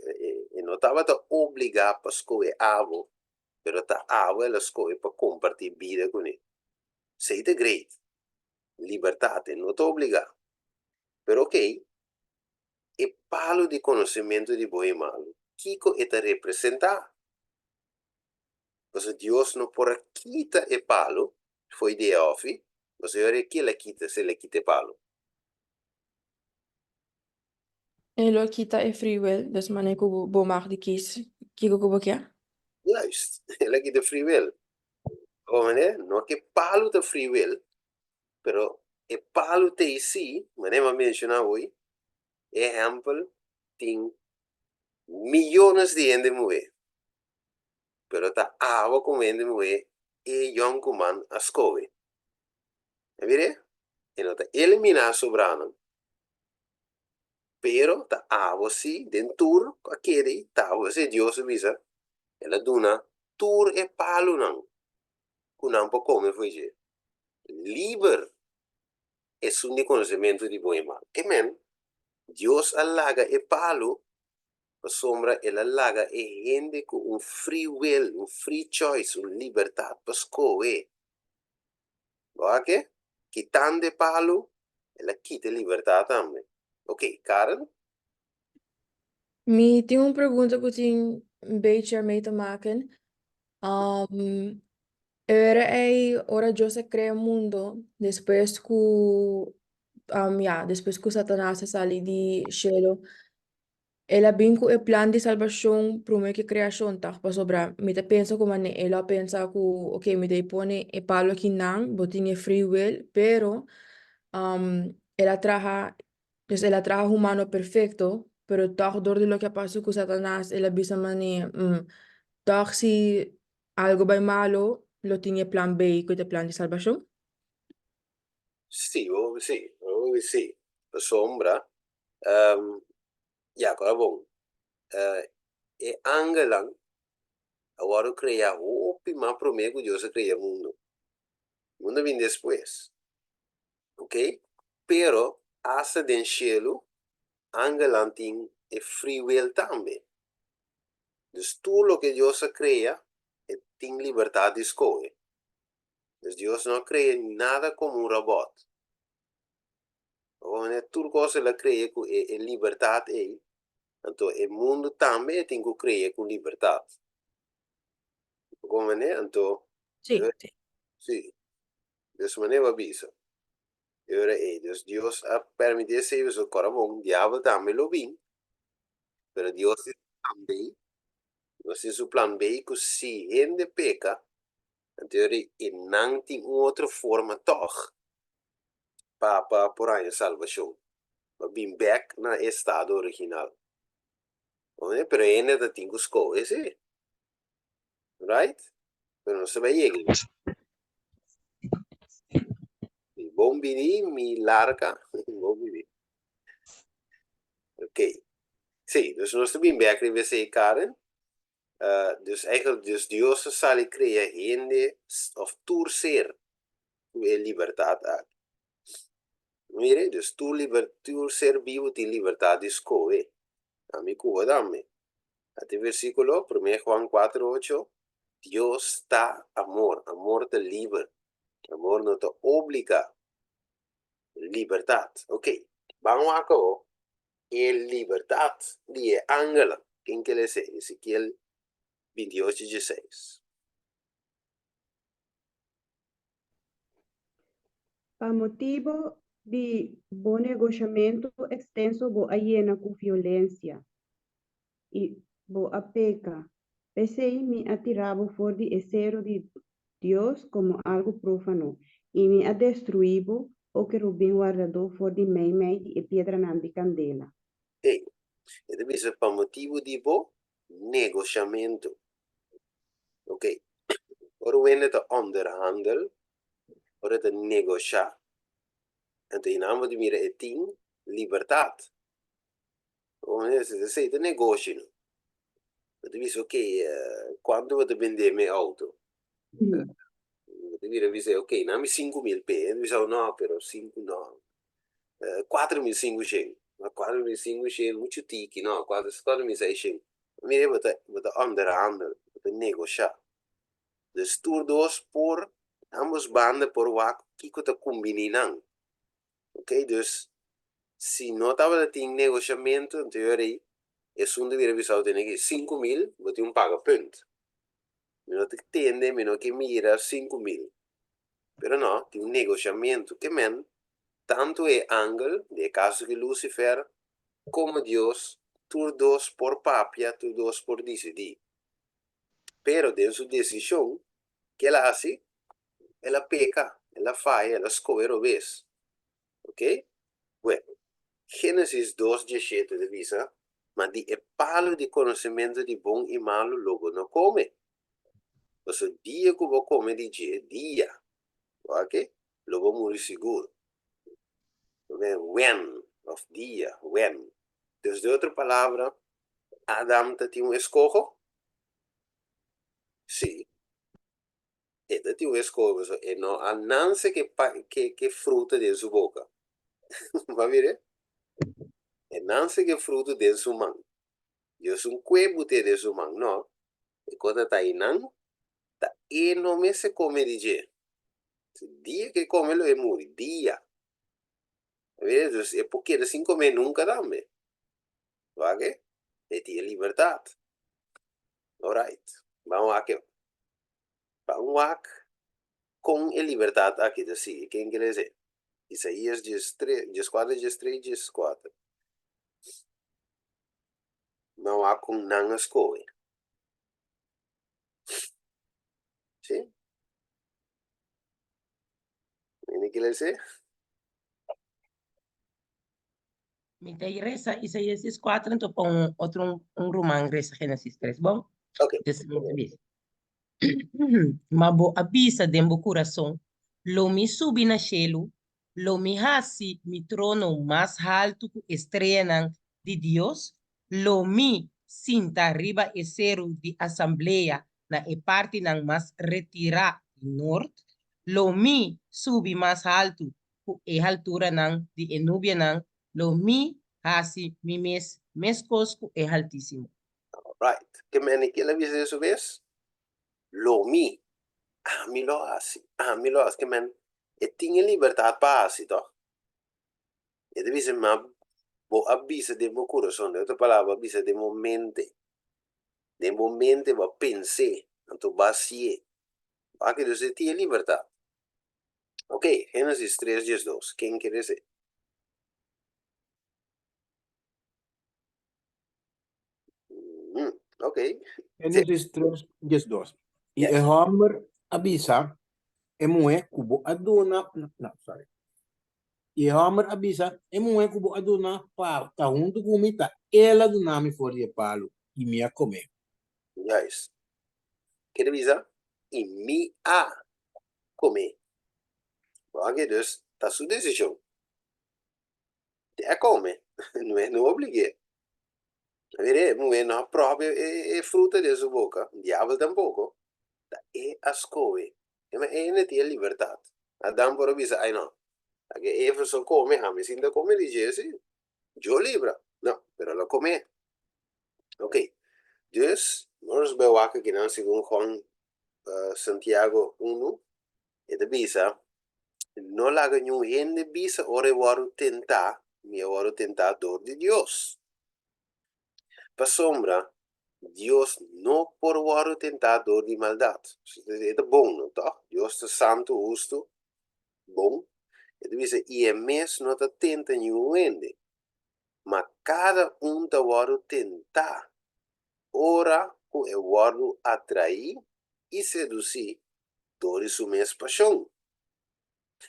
E non estava obbligato a scoprire avo, però avo e la scoprire per compartire vita con lui. Sei the great. Libertà, non ti obbligato. Però ok, e palo di conoscimento di voi malo. Kiko è da rappresentare. Perché Dios non può quitar e palo, foi de offi, perché ora chi la quita se le quita palo.
En lo kita e free will, dus wanneer ik bo mag die kies, kijk ik op ja.
Juist, la quita free will. Oh, non è che palo da free will, però e palo te sì, ma ne mencionar hoy, ejemplo, tin millones de gente mujer, pero ta agua comendo mujer e yon kuman a scove. E vede? E non ta elimina sobrano, pero ta agua sì, dentur, a chiedi, ta agua se Dios visa, e la duna, tur e palo nan, kunan po come fece. Liber es un conocimiento di buon e mal. Che men, Dios allaga e palo, la sombra e l'allaga e gente con un free will, un free choice, una libertà per scoprire. Va che? Quitando palo e la quita libertà también. Ok, Karen?
Mi tengo een pergunta que tem een beetje ermee te maken. Ora Dios se crea el mundo después que, después que Satanás sale del cielo. Ela bem com o plano de salvação para uma que criação tá para sobrar. Me pensa como né, ela pensa que ok, me dei pone e palo aqui não, botinha free will, pero ela traja, pues ela traja humano perfecto, pero toch door de lo que pasó con Satanás, ela bisa mani, toch si algo vai malo, lo tiene plan B, que é plan de salvação.
Sì, sì. La sombra, ja, agora bom. E angelang, agora cria hope, mas primeiro Deus cria o mundo. O mundo vem depois. Ok? Pero, hasta den cielo, angelang tem free will também. Dus tudo lo que Deus cria, tem liberdade de escolha. Dus Deus não cria nada como um robot. Tudo coisa ele cria com liberdade. Então, o mundo também tem que criar com liberdade. Como é? Então,
Sim, sim.
sim, dessa maneira avisa. Ora é, Deus a permitir se o coração, o diabo também lo vem, mas Deus também, Deus é o plano B, que se gente peca, então ele não tem outra forma toch para por aí a salvação. Para vir back na estado original. Mas ele tem que escolher, sim. Right? Mas não se vai chegar. Bom venir, mi larga. Bom venir. Ok. Sim, dus nós também bem acreditar Karen. Dus eigenlijk, dus Deus zal creëren gente of torcer a liberdade. Mire, dus tu ser vivo tem liberdade de escolher. Amigo, dame. Até versículo 1 Juan 4:8. Deus está amor, amor te livre, amor não te obriga. Liberdade. Ok. Vamos acá. Liberdade de ángel. Quem que ele diz? Ezequiel 28:16.
Pa motivo de bom negociamento extenso bo ayena com violência e bo a peca. Pensei me atirava fora de esero de Deus como algo profano e me a destruíbo o que Rubem guardador fora de mei e pedra de candela.
E deve essere per motivo di negociamento. Ok. Ora viene da onderhandel, ora da negociar. En in naam di mire e ting libertà. Se sei da negocio. Devi dire, ok, quando vado a vendere le auto? Devi dire, ok, non 5.000 per, devi dire, no, però 5 no. 4.500. Ma 4.500, molto ticchi, no, 4.600. Mi devo onderhandel, negociar. Dus toer dos por ambos banden por wak kiko te combinam. Ok, dus se não estava em negociamento, em teoria, é um dever visar ter que 5.000, você paga ponto. Não te tende, não que mira 5.000. Pero não, tem negociamento que men, tanto é ángel, de caso que Lucifer, como Deus, tur dos por papia, tur dos por decidir. Pero de sua decisão, que ela hace, ela peca, ela falla, ela escolhe o vez. Ok? Bueno, Gênesis 2:17 divisa, mas di é palo de conhecimento de bom e malo logo não come. Você dia que vou comer de dia, ok? Logo morre seguro. When, of dia, when. Dus de outra palavra, Adam tinha escojo? Sim. Ele tinha escojo, e não a nanse que fruta de sua boca. Vai ver? E nanse que fruto de sua mão. Eu sou cuebo de sua mão, não? E quando está aí, não? E não me se come de dia. Dia que come lo é morre, dia. É porque sem comer nunca também. Ok? E tinha liberdade. Alright. Vamos aqui. Vamos aqui. Com a liberdade aqui da si. Quem quer dizer? Isaías 4:3, 4. não há com não escoe. Sim? Ini que ele dice?
Me te reza Isaías 4, então põe outro um Romano, reza Gênesis 3, bom?
Ok.
Just Mabo abisa dembo coração, lo mi subi na cielo, lo mi hasi mi trono mais alto que estrela de Deus, lo mi sinta riba e cero de assembleia na e parte nang mas retira norte, lo mi subi mais alto que e altura nang de enubia nang, lo mi hasi mi mes cosco e altíssimo.
Right. Que meni que ele dice isso vez? Lo mi. Mi lo asi. Mi lo asi. Que men. E tinha liberdade para asi, toch? E deve ser ma bo abisa de mo coração. De outra palavra, abisa de mo mente. De mo mente va pensar. Então, basie. Aqui você tinha liberdade. Ok. Gênesis 3, 2. Quem quer dizer? Ok.
Génesis 3, 2. Y
Yes.
el hombre avisa, emue kubo aduna, no, sorry. Y el hombre avisa, emue kubo aduna, pa, ta junto comita, ela do nome for de palo, e me a comer.
Yes. Quer dizer? E me a comer. Aqui, dus, tá sua decisão. É come. Não obrigue. Vedere, não é não próprio é fruta de sua boca. Diabo tampouco. É as coisas. Mas é não tem liberdade. Adam por avisa, ai não. Aqui Eva só come, a me sinta come dice, sì, eu libra. Não, pero ela come. Ok. Dus, nós vemos aqui que não segundo Juan Santiago 1, e de bisa, não laga nenhum gente bisa, ora eu tentar, eu tentador de Deus. Para sombra, Deus não por o tentador de maldade. É bom, não tá? Deus é santo, justo, bom. E deve ser, e é mesmo não tenta nenhum ende. Mas cada tá tentar. Ora, o atrair e seduzir toda sua mesma paixão.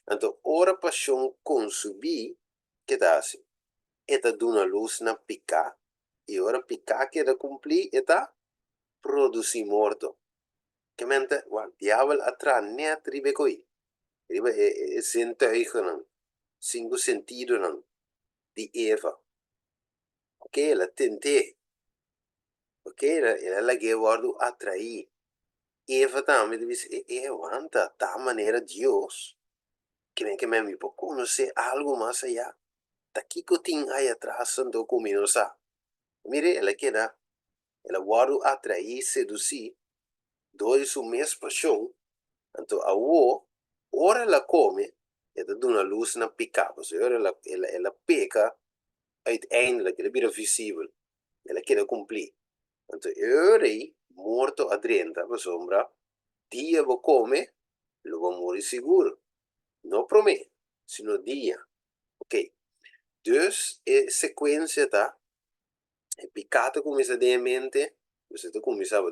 Então, ora paixão consumir, que dá assim? Eta duna luz na picar. E ora picar que da cumprir, eta produzir morto. Que mente, o diabo atra net ribe coi. Ribe é zintuigen, cinco sentido não, de Eva. Ok, ela tente. Ok, ela que guardo atrair. Eva também disse, anta, da maneira Deus. Que me pode conhecer algo mais allá. Daqui que eu tenho aí atrás, santo comigo, sabe? Mire, ela que ela guarda atrair, seduzir, dois o mesmo paixão. Então, a ora ela come, ela dá uma luz na picada. Ela peca, uiteindelijk, ela vira visível. Ela quer cumprir. Então, ora aí, morto adrenta, por sombra, dia vou comer, lo vou morrer seguro. Não promete, sino dia. Ok. Dus, a sequência, tá? E picata começa a mente, você começa a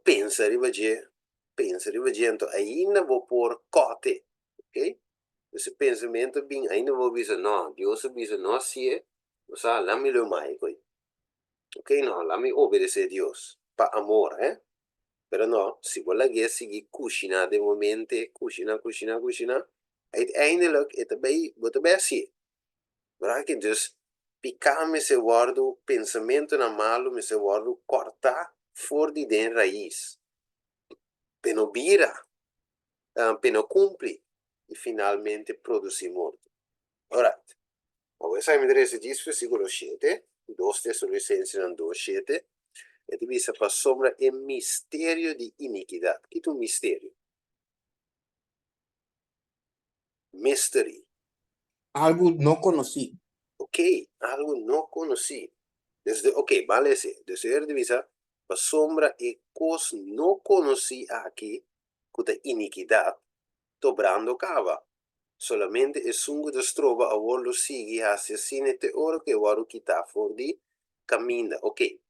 pensar então ainda vou pôr cote, ok? Esse pensamento bem, ainda vou dizer, não, Deus diz, não, se é, você lá me lo mai, ok? Não, lá me obedecer a Deus, para amor, Pero não, se você seguir cucinar de momento, cucinar, uiteindelijk, het bij assim. Verdade que dus, picar me se guardo pensamento na malo, me se guardo cortar fora de dentro raiz. Peno bira, peno cumpre e finalmente produzir morto. Alright. Ora, sai mi interessa disso, versículo 7, 2 Tessalonicenses 2, 7, e divisa para sombra il mistério de iniquidade. Que é um mistério? Mystery.
Algo no conocí.
Ok, algo não conheci. Ok, vale esse. Desde divisa, para sombra e cos não conheci aqui, que é iniquidade, dobrando cava. Solamente è sungo da strova a vollo sigi hacia sinete oro che waru kita for di cammina. Ok.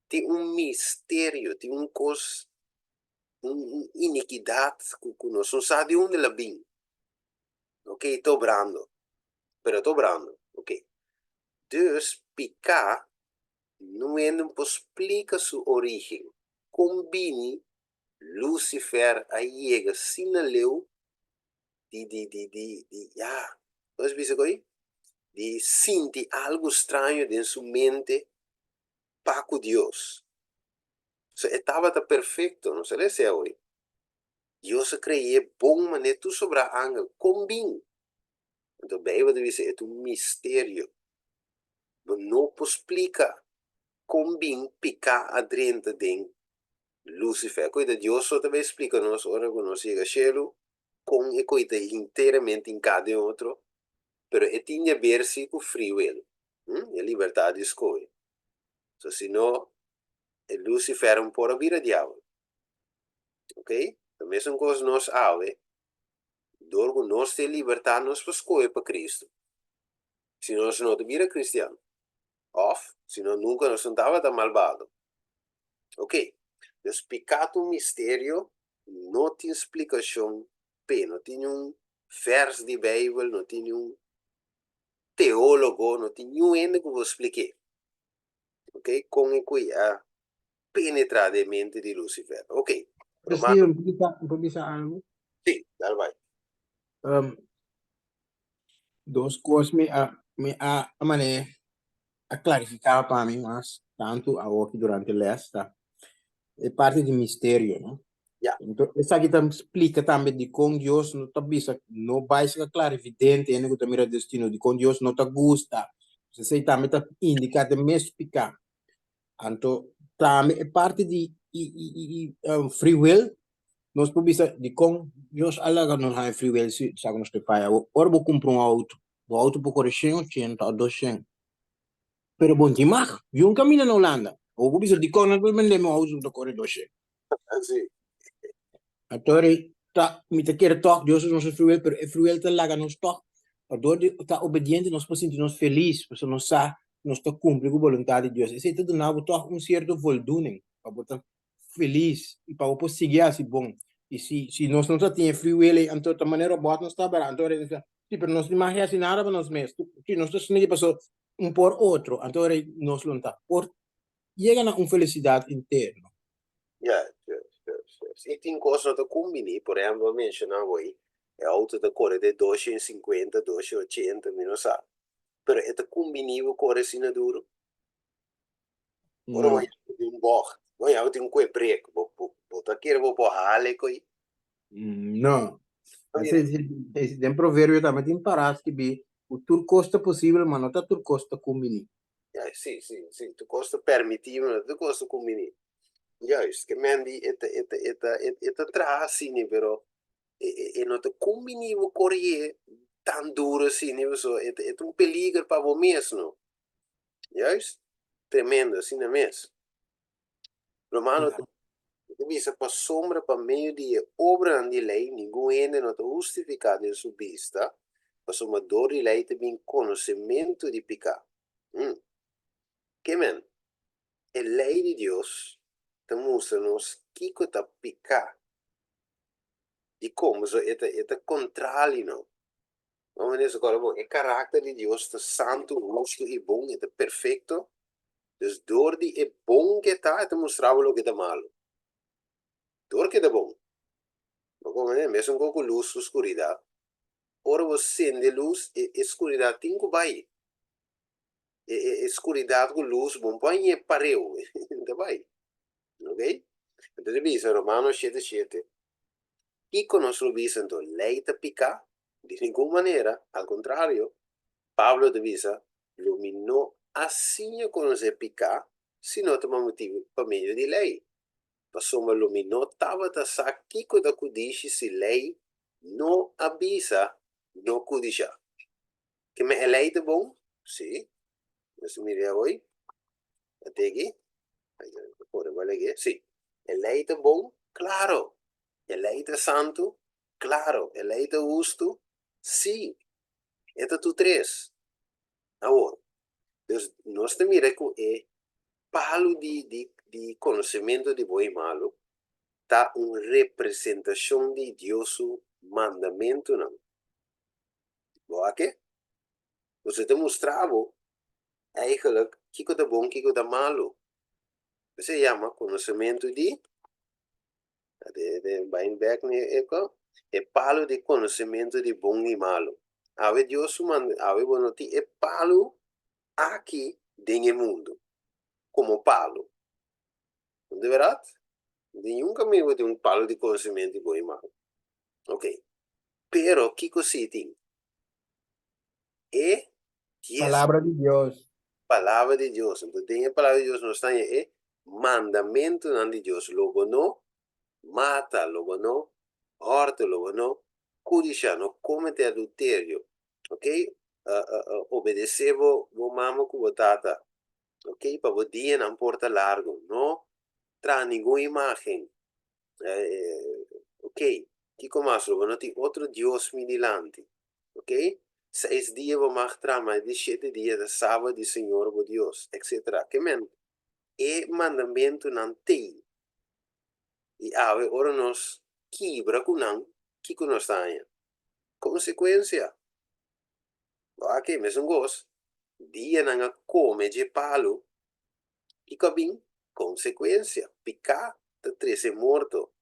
Ti un misterio, ti un cos, un iniquidad, cucuno. Son sa di un della bin. Ok, tô brando. Pero tô brando. Ok. Dus, pica, não explica sua origem. Combine Lucifer a Jäger sinaleu ja, nós vimos aí, de sentir algo estranho dentro sua mente para com Deus. Estava perfeito, não sei se é hoje. Deus criou bom, mas tu sobre a ángel, combine. Então, bem, eu deve ser um mistério. Mas não explica combine picar adentro de Lucifer. Coisa Deus só também explica nós, ora, quando nós chega cielo, com e coisa inteiramente em cada outro, pero e tinha a ver-se com free will, e a liberdade de escolha. So, se não, Lucifer um por a vida diabo, ok? A mesma coisa nós ave, dorgo nós ter liberdade nós para escolher para Cristo. Se nós não vira cristiano, off, se não nunca nós não estava tão malvado, ok? Então, pecado um mistério, não tem explicação, não tem verso de Bíblia, não tem teólogo, não tem nenhum ende que eu vou explicar. Ok? Como que a penetrar a mente de Lucifer. Ok.
Preciso un po' di algo.
Sim, dá vai.
Duas coisas a maneira a clarificar para mim, mas tanto a outra durante l'esta é parte de mistério, não?
Ja.
Então, essa aqui também explica também de com Deus não está bisa, não vai ser claro evidente, é que mira destino de com Deus não está gusta. Você também está indicado mesmo explicar. Então, também é parte de free will. Nós podemos de com Deus alaga não há free will se sabe nos prepara. Ora vou comprar auto, o auto por correr 100 ou 200. Pero bom demais, viu caminho na Holanda. O que precisa de com não vende meu auto do correr 200.
Assim.
Atori tá me te quer toque Deus não se free will, pero é free will te laga nos toque. Ador tá obediente nós podemos sentir nós feliz, porque nós sa nós está cumprindo a vontade de Deus. Esse tudo não toque certo voldoening, para botar feliz e para o seguir assim bom. E se nós não temos free will, então de maneira boa nós está bem. Então sim, pero nós não mais assim nada para nós mesmos. Se nós estamos passando por outro, então nós não está. Por chega a felicidade interna.
Ja, e tem coisa que combine, por exemplo, mencionava aí, é auto da cor de 250, 280, não sabe. Pero é combinível correr assim na duro. Ora, vai ter bocht, vai ter break, vou tá querendo vou por hale coi.
Não. Esse tem provérbio também tem paradas que bi o tur costa possível, mas não tá tur costa combini.
Sim, tu costa permitir, mas tu costa combine. Juist, che mendi et tra sini però e non te combini o corrie tan duro sini so et un peligro para vo mesmo. Juist? Tremendo assim na mes. Romano te visa pa sombra pa meio di obra di lei, ninguém ende não te justificado in su vista, pa somador di lei te bin conhecimento di pecado. Que men? E lei di Deus te mostra-nos que está picar e como é contrário não. Vamos dizer agora, bom, o caráter de Deus está santo, justo e bom, é perfeito. Dus door die é bom que está, te mostrava o que é malo. Door que é bom. Mas como é mesmo com luz e escuridade. Ora você acende luz e escuridade tem que vai. Escuridade com luz, bom, põe pareu, ainda vai. Ok? Então, dice Romano 7:7. E conosco visa então lei te pica de nenhuma maneira, ao contrário, Pablo te visa iluminou assim a conhecer pica, se não tem motivo para meio de lei. Passou uma iluminou, estava a sa que coisa cudiche se lei não avisa, não cudicha. Que me é lei de bom? Sim. Mas me diga hoje, até aqui, por vale aqui, sim. É lei de bom? Claro. É lei de santo? Claro. É lei de justo? Sim, esta tu três. Agora, dus nós temos que palo de conhecimento de bom e malo, tá uma representação de Deus mandamento não. Boa que? Você te mostrava eigenlijk kiko da bom, kiko da malo. Você chama conhecimento de Weinberg é palo de conhecimento de bom e malo. Ave Deus manda, ave bonoti é palo aqui dentro do mundo, como palo. Não é verdade? Nenhum caminho tem palo de conhecimento de bom e malo. Ok. Pero, que così tem? É 10
Palabra de Dios.
palavras de Deus. Então, tem a palavra de Deus no está é mandamento de Deus. Logo não mata, logo não horta, logo não codicia, não comete adultério. Ok? Obedecer o mama com o tata. Ok? Para o dia não porta largo. Não traz nenhuma imagem. Ok? Que começa, não tem outro Deus mililante. Ok? 6 dias vou mostrar, mas de 7 dias de sábado de Senhor, o Deus, etc. Que men? É mandamento não tem. E ora nós quebra com não, que nós tem. Consequência. Ok, mas um gosto. Dia não come de palo. E cabim, consequência. Picar, te trece morto.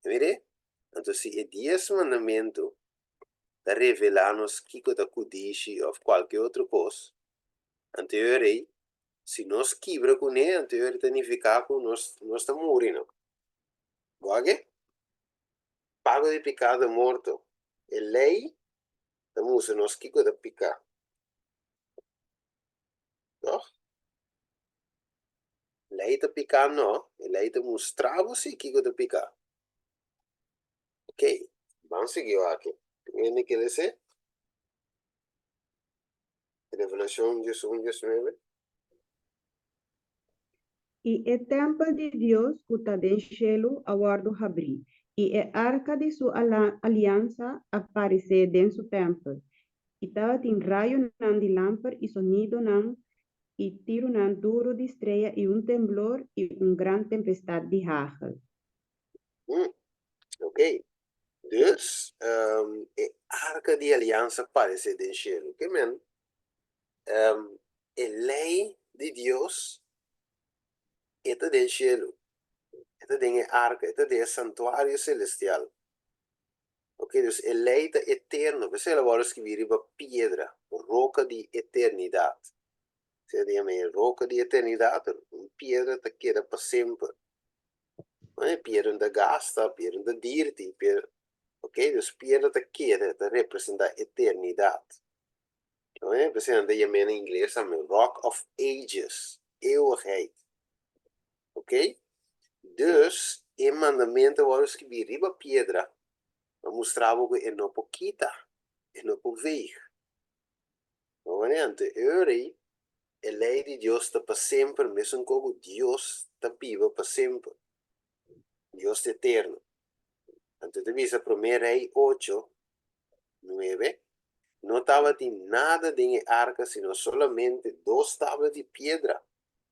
Vede? Então, se é 10 mandamento, da revelar-nos que da kudishi ou qualquer outra coisa, anterior se nós quebra com ele, anterior significa que nós estamos morrendo. Guarda? Pago de pecado morto. E lei, estamos nós que da picar. Não? Lei da picar não. E lei da mostrava-se que da picar. Ok. Vamos seguir aqui. O que ele diz? Revelação 19.
E o templo de Deus que está no céu aguardo abrir. E a arca de sua aliança aparecer dentro do templo. E estava tem raio de lâmpada e sonido e tiro duro de estrela e temblor e grande tempestade de hagel.
Ok. Dus, a arca de aliança aparece dentro do céu. Que men? A lei de Deus está dentro do céu. Está dentro da arca, está dentro do santuário celestial. Ok, dus a lei está eterna. Você agora escrever uma pedra, roca de eternidade. Você diz, roca de eternidade, uma pedra que queda para sempre. Não é pedra da gasta, pedra da dirty, pedra. Ok, dus pedra que queda, representa a eternidade. Não é? Você anda em inglês também, Rock of Ages, eeuwigheid. Ok? Dus, em mandamento agora escrever riba pedra, mostrava que é não pouquita, é não por veio. Não é? Então, a lei de Deus está para sempre, mesmo como Deus está vivo para sempre. Deus é eterno. Então, te visa 1 Rei 8, 9, não estava de nada de arca, sino solamente 2 tábuas de pedra.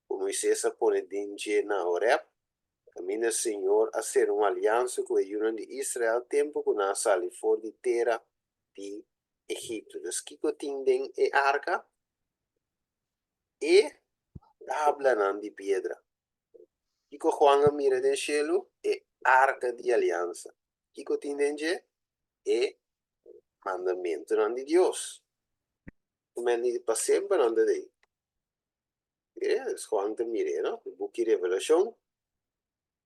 Como Moisés pone dentro na Horeb, camina o Senhor a ser uma aliança com o União de Israel, tempo que não sale fora de terra de Egipto. Então, que tem a arca e tábua de pedra. Que Juan mira do cielo é arca de aliança. Que tem dentro é mandamento de Deus. Como é para sempre, não é daí. Juan te mira, não? O book de Revelação.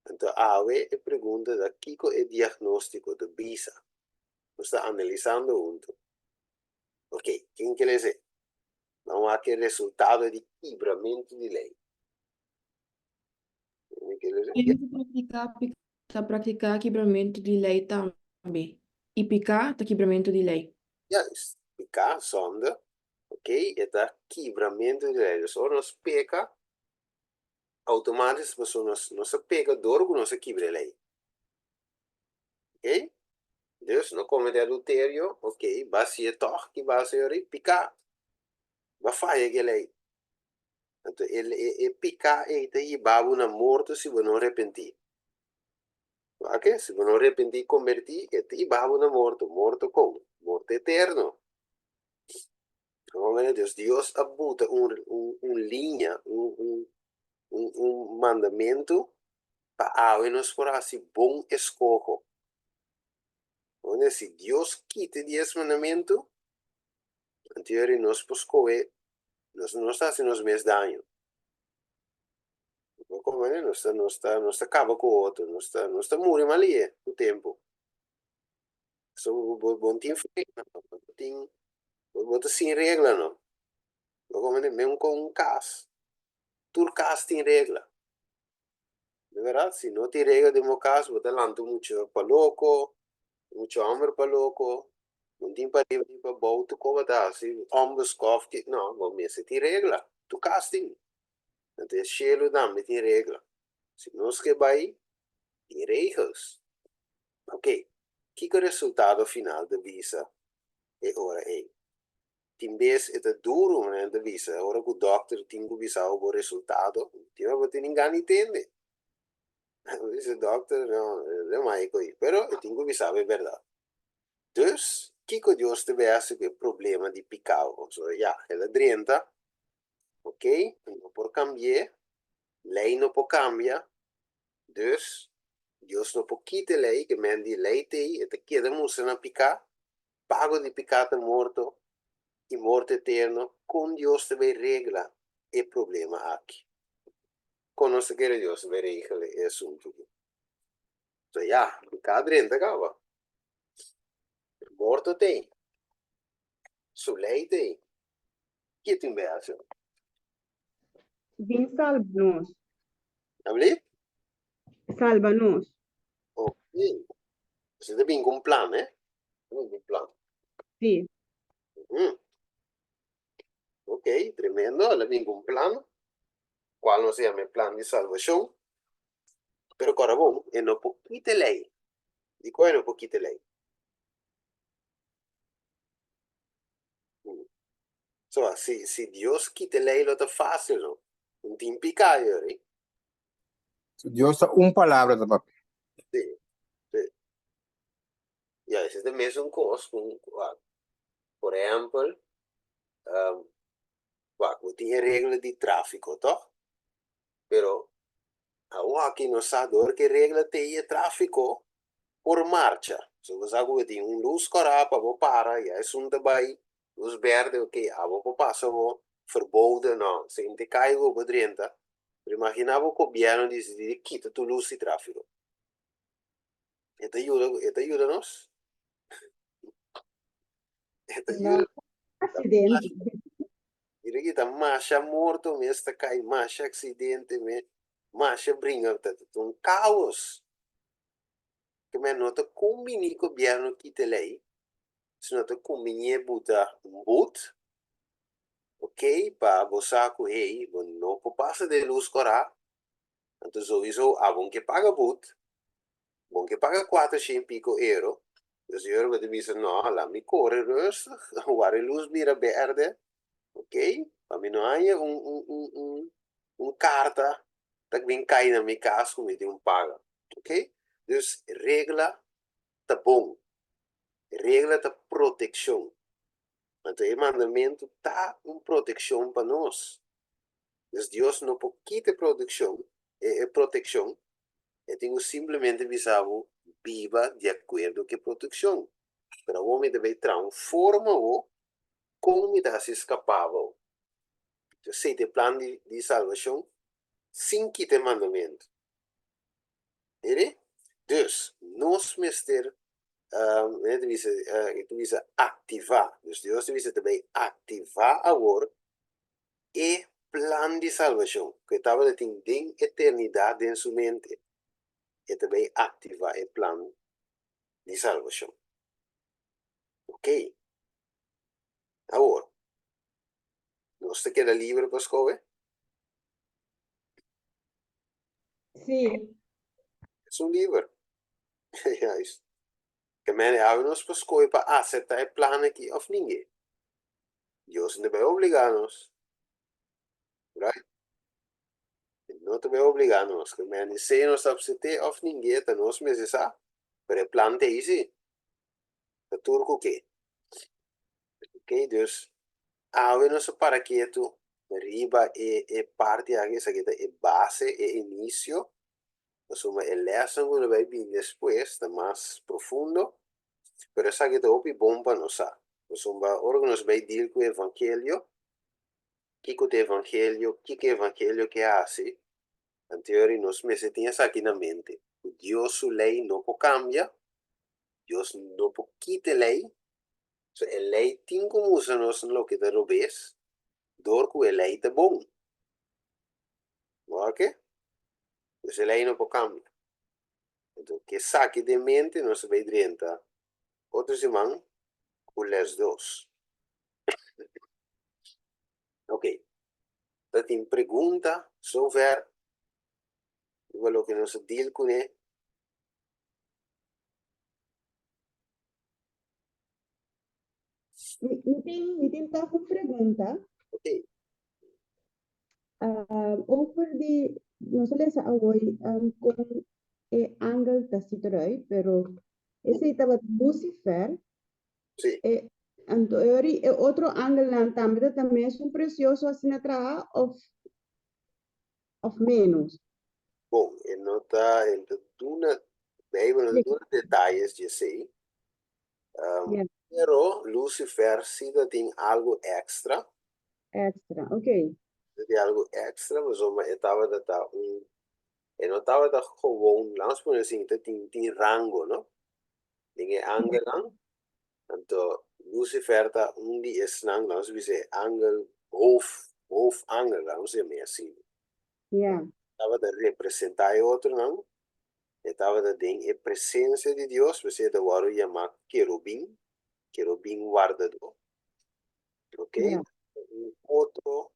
Então, ave e pergunta da Kiko é diagnóstico de visa. Está analisando junto. Ok, quem que dizer? Não há que resultado de quebramento de lei. Quem que dizer?
Está praticar quebramento de lei também. E picar está quebramento de lei.
Yes, picar, sonda. Ok, é quebramento de lei. Só nos peca, automaticamente, se nós pega dor, nós quebra a lei. Ok? Dus não comete adultério, ok, base toch que base picar. Mas faz aquele aí. Então, ele picar e te babu na morto se você não arrepentir. Ok? Se você não arrepentir, convertir, e te babu na morto. Morto como? Morto eterno. Oh, Deus abuta linha, mandamento para nós por assim bom escojo. Onde se Deus quita 10 mandamentos, então nós poscoe, nós não está fazendo mais dano. Como é, não está acaba com o outro, não está morrendo ali, o tempo. Só bom tem freio, tem, bota sem regra, não. Como é, mesmo com caso. Tudo caso tem regra. De verdade, se não tem regra de meu caso, bota lá muito para louco, muito homem para louco, não tem para ir para volta, como tá, se homem escofe, não, bom, mas se tem regra, tu caso tem. Então, cheiro não tem regra. Se nós que vai, tem regras. Ok. Que é o resultado final da visa? E ora é. Tem vezes é duro, né, da visa. Ora que o doctor tem que visar o resultado, tem ninguém entende. Dice doctor, não é mais coisa. Pero eu tenho que visar a verdade. Dus, que Deus te esse que problema de picado? So, ja, ela drenta, ok? Não pode cambiar, lei não pode cambiar. Dus, Deus não pode quitar lei, que mendi lei tem, e te queda música na picar, pago de picata morto, e morte eterno, com Deus te vai regla e problema aqui. Conosce che Deus vai regla e assunto. So, ja, picada drenta, cava. Morto tem. Su lei tem. Que tu invece?
Vin salva-nos.
Abli?
Salva-nos.
Ok. Você tem um plano, né? Um plano.
Sí.
Ok, tremendo. Ela vem com um plano. Qual não se chama plano de salvação. Pero agora bom, é não pouquita lei. De qual é não pouquita lei? So, se Deus quita lei, não tá fácil, não. Não tem picado, né?
Dios un palabra de papel.
Sim. Sim. E aí, você tem mesmo coisa. Por exemplo, tem regra de tráfico, tá? Pero, aqui no Sador, que regra tem tráfico por marcha. Se você tem luz corata para parar, e aí um daí, luz verde, ok, a vou passar, verboden, não. Se não te cai o badrenta, imaginava o governo decidir quitar tu luz de tráfego. Eta ajuda nós? Eta
No,
ajuda.
accidente.
Mira que tá marcha morto, me está cai marcha acidente, me marcha brinca, tá um caos. Que me nota combini com o governo quita lei, se nota combini buta boot, ok, para você correr, não passa de luz corá, então sowieso, bom que paga boot, bom que paga 400 e pico euro, o senhor vai dizer, não, lá me corre rust, agora a luz vira verde, ok, para mim não há carta, que vem cair na minha casa, como tem paga, ok? Então, regra tá bom, regra tá proteção. Então, o mandamento tá proteção para nós. Mas Deus não pode quitar proteção, eu tenho simplesmente visado viva de acordo com a proteção. Para o homem deve transformar como está se escapava. Então, se tem plano de salvação, sem quitar mandamento. Entende? Dus, nós mister, devia ativar. Dus Deus devia também ativar agora e plano de salvação, que estava tem eternidade em sua mente, e também ativar o plano de salvação. Ok? Agora, nós te queda livre para escolher?
Sí.
É um livro. É isso. Que men nos para escolher para aceitar o plano aqui of ninguém. Deus não vai obrigar-nos. Right? Não te vai obrigar-nos. Que men se nós aceitar of ninguém, então nós mesmos sabe. Pero o plano é esse. É tudo o que. Ok, Deus. Nos para que tu riba e parte aqui, essa aqui é base, é início. Insomma, é lesson que vai vir depois, tá mais profundo. Pero essa aqui é o bom para nós. Insomma, ora nós vai dir com o evangelho. Que o evangelho, que o evangelho que hace, anterior nós me tinha essa aqui na mente. Deus sua lei não pode cambiar, Deus não pode quitar a lei. So, a lei tem como usa nós no que da vez, dor que a lei é bom. Ok? Então a lei não pode cambiar. Então, que saque de mente nós vai direita. Outro semana, com les dois. Ok. Então, tem pergunta sobre o que nós deal com ele.
Me tem tá com pergunta.
Ok.
Over de, não sei se hoje com o angle da situação, pero esse estava Lucifer.
Sim.
En teorie, outro ângulo também é precioso assim atrás of menos.
Bom, ele não está em tuna, bem, não tuna detalhes de sei.
Yeah,
Pero Lucifer sim tem algo extra.
extra, ok.
Tem algo extra, mas ele estava da ele não estava da gewoon, vamos por assim, tem rango, não? Tem ângulo, então Lucifer está dia snang, vamos dizer, ângulo, hoofdangel, vamos dizer assim.
Yeah,
Estava da representar outro, não? Estava da tem a presença de Deus, você da waro chamar querubim guardador. Ok?
yeah.
Outro,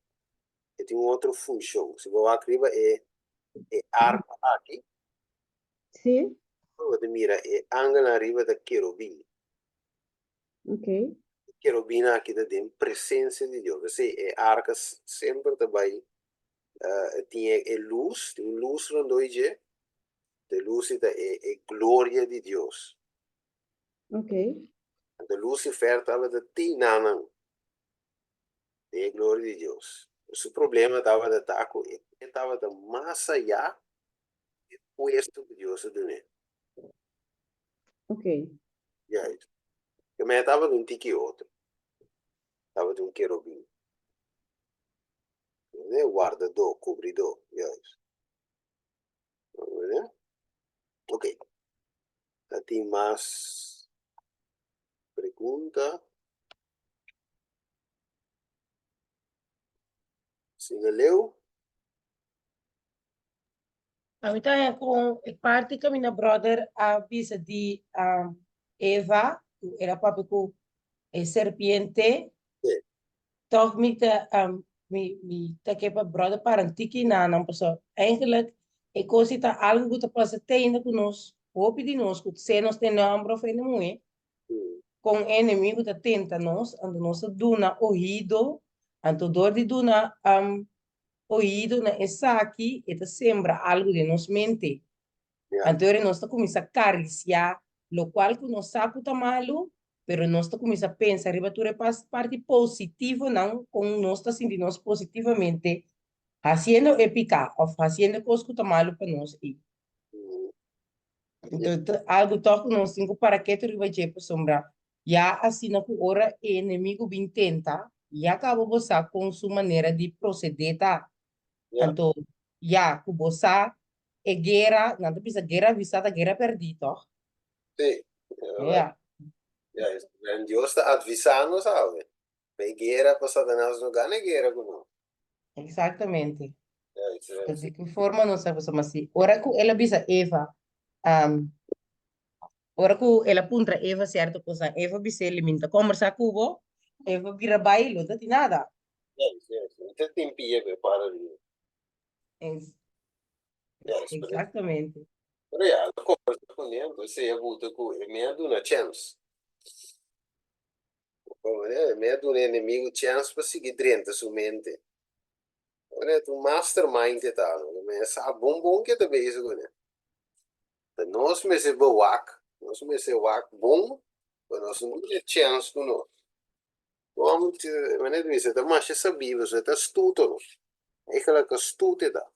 tem outra função. Se você acreditar é arco aqui,
Sim,
você mira é ângulo arriba da querubim.
ok.
Querubim aqui da tem presença de Deus. Você é arca sempre também tem luz no doide, de luz é glória de Deus.
Ok.
A Lucifer estava da tinanang, é glória de Deus. O problema estava da taco, ele estava da mais allá do puesto que Deus deu.
Ok.
E aí, eu estava de um tique outro, estava de um querubim, né? Guardador, cobridor, e aí. Né? Ok, já tem mais pergunta? Sim, leu?
Então, é com parte que minha brother avisa de Eva, que era papo com serpiente,
Sim.
toch me tá que para brother para antiki na não pessoa. Eigenlijk é coisa tá algo que tá passa tendo conosco, hope de nós, que se nós tem nome para frente muito, com inimigo tá tenta nós, ando nós duna ouvido, ando dor de duna ouvido na essa aqui, eta sembra algo de nos mente.
Yeah.
Então, nós está começando a acariciar, lo qual que nós saco tá malo, pero nós está começando a pensar, arriba tu parte positiva, não, com nós está sentindo nós positivamente, fazendo épica, ou fazendo coisa que tá malo para nós. Então, algo toca nós cinco para que tu riba de sombra. Já assim, na hora o inimigo vem tenta, e acaba você com sua maneira de proceder, tá?
Yeah.
Então, já, que você é guerra, não precisa guerra visada, guerra perdida.
Sim.
Yeah.
Yeah. Deus está avisando, sabe? Guerra para Satanás não ganha guerra com nós.
Exatamente.
Yeah,
De que forma não sabe mas assim. Ora que ela avisa Eva, ora que ela apunta Eva certo coisa, Eva bisa alimenta conversar com o Eva vira bailo, não tem nada.
Yes. Então tem pia para ali.
Exatamente.
Pero ya, la cosa con él, pues se ha avuto con me ha dato una chance. Me ha dato un nemico chance per seguire dentro su mente. Non è un mastermind che tal, me sa bom che te bezig con ele. Nós me se bewak, nós me se wak bom, mas nós não temos chance com nós. Vamos, mas não é isso, tá mais sabível, você tá estudo, é aquela que estuda da.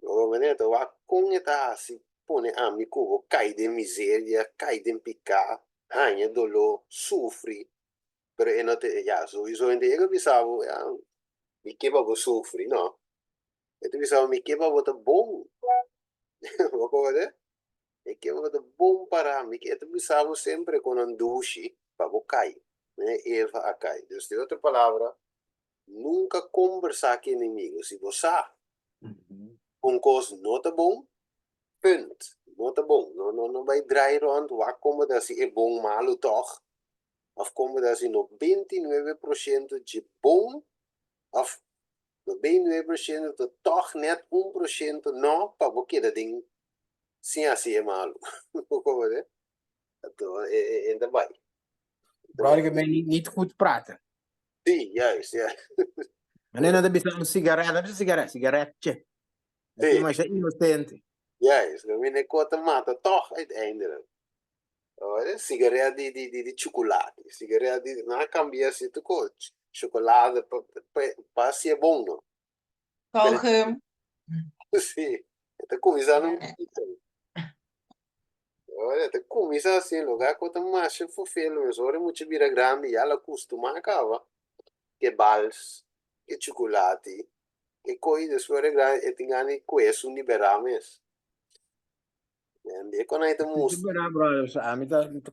O maneira wak com eta se pone amigo, cai de miséria, cai de picar, anha dolor, sofre, pero é não te, já, so isso ainda é que pensava, me quebra go sofre, não. Eu pensava me quebra bota bom, vou ver. E que é bom para mim, que eu pensava sempre com um duche para o cai, né? Eva a cai. Então, de outra palavra, nunca conversar com inimigo. Se você um coisa não tá bom, ponto. Não tá bom. Não vai draai rond, waar como assim é bom, malo toch. Of como assim 99% de bom, of 99% de toch net 1% não, para o que da ding, sim assim é malo. Como é? Então, ainda vai.
Praticamente niet goed praten.
Sim, juist, ja.
Maar nee, dat is een sigaret, dat is een sigaret, sigaretje. Dat is maar je inocente.
Juist. Dan ben ik wat te maken, toch uiteindelijk. Sigaret di chocolade. Sigaret di... Nou, cambia se tu com chocolade para ser bom, não?
Kauwgum.
Sim. Então, começar não... Olha, até começar assim, lugar que eu mais fofelo, mas agora muito vira grande, já ela costuma acaba. Que bals, que chocolate, que coisas, agora grande, e tem que coisa liberar mesmo. E quando a gente
Superar, bro, sa amin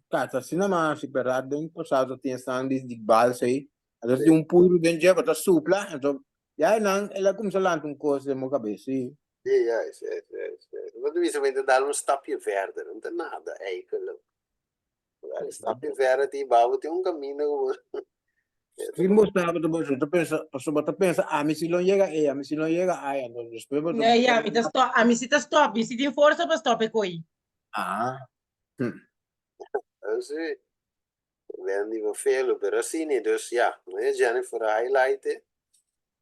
kata sinama superar din po sa to tinha stand di bal say. Ados di un puro din je bata supla, então ya nang ela kum sa lantung ko sa mo kabesi.
Ja, maar de mensen willen daar een stapje verder. Não tem nada. É aquilo. Um stapje verder, die bouwen die um caminho.
Si mo sta bata bo so pensa, so bata pensa, mi si non llega mi si non llega então después bata.
Nee, ja, mi ta stop. A mi si ta stop. Mi si din força para stop e coi.
Ah.
Assim, werden die van veel per assim. Dus ja, Jennifer highlighten.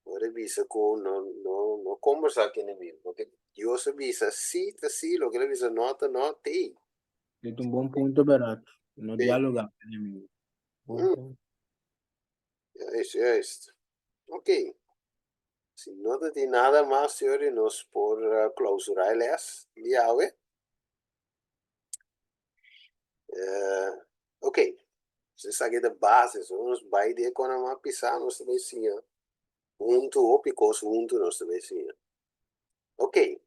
Ora bisa ko no conversar com inimigo. Porque eu se bisa si, lo que le bisa nota, nota.
É um bom ponto, barato. No
Sim.
dialogar com inimigo. Bom ponto.
É isso. Ok. Se não tem nada mais, senhores, nós por clausurar elas, diawe. Ok. Você sabe da base, nós vai de economia pisar, nós também sim. Junto ou picos junto, nós também sim. Ok.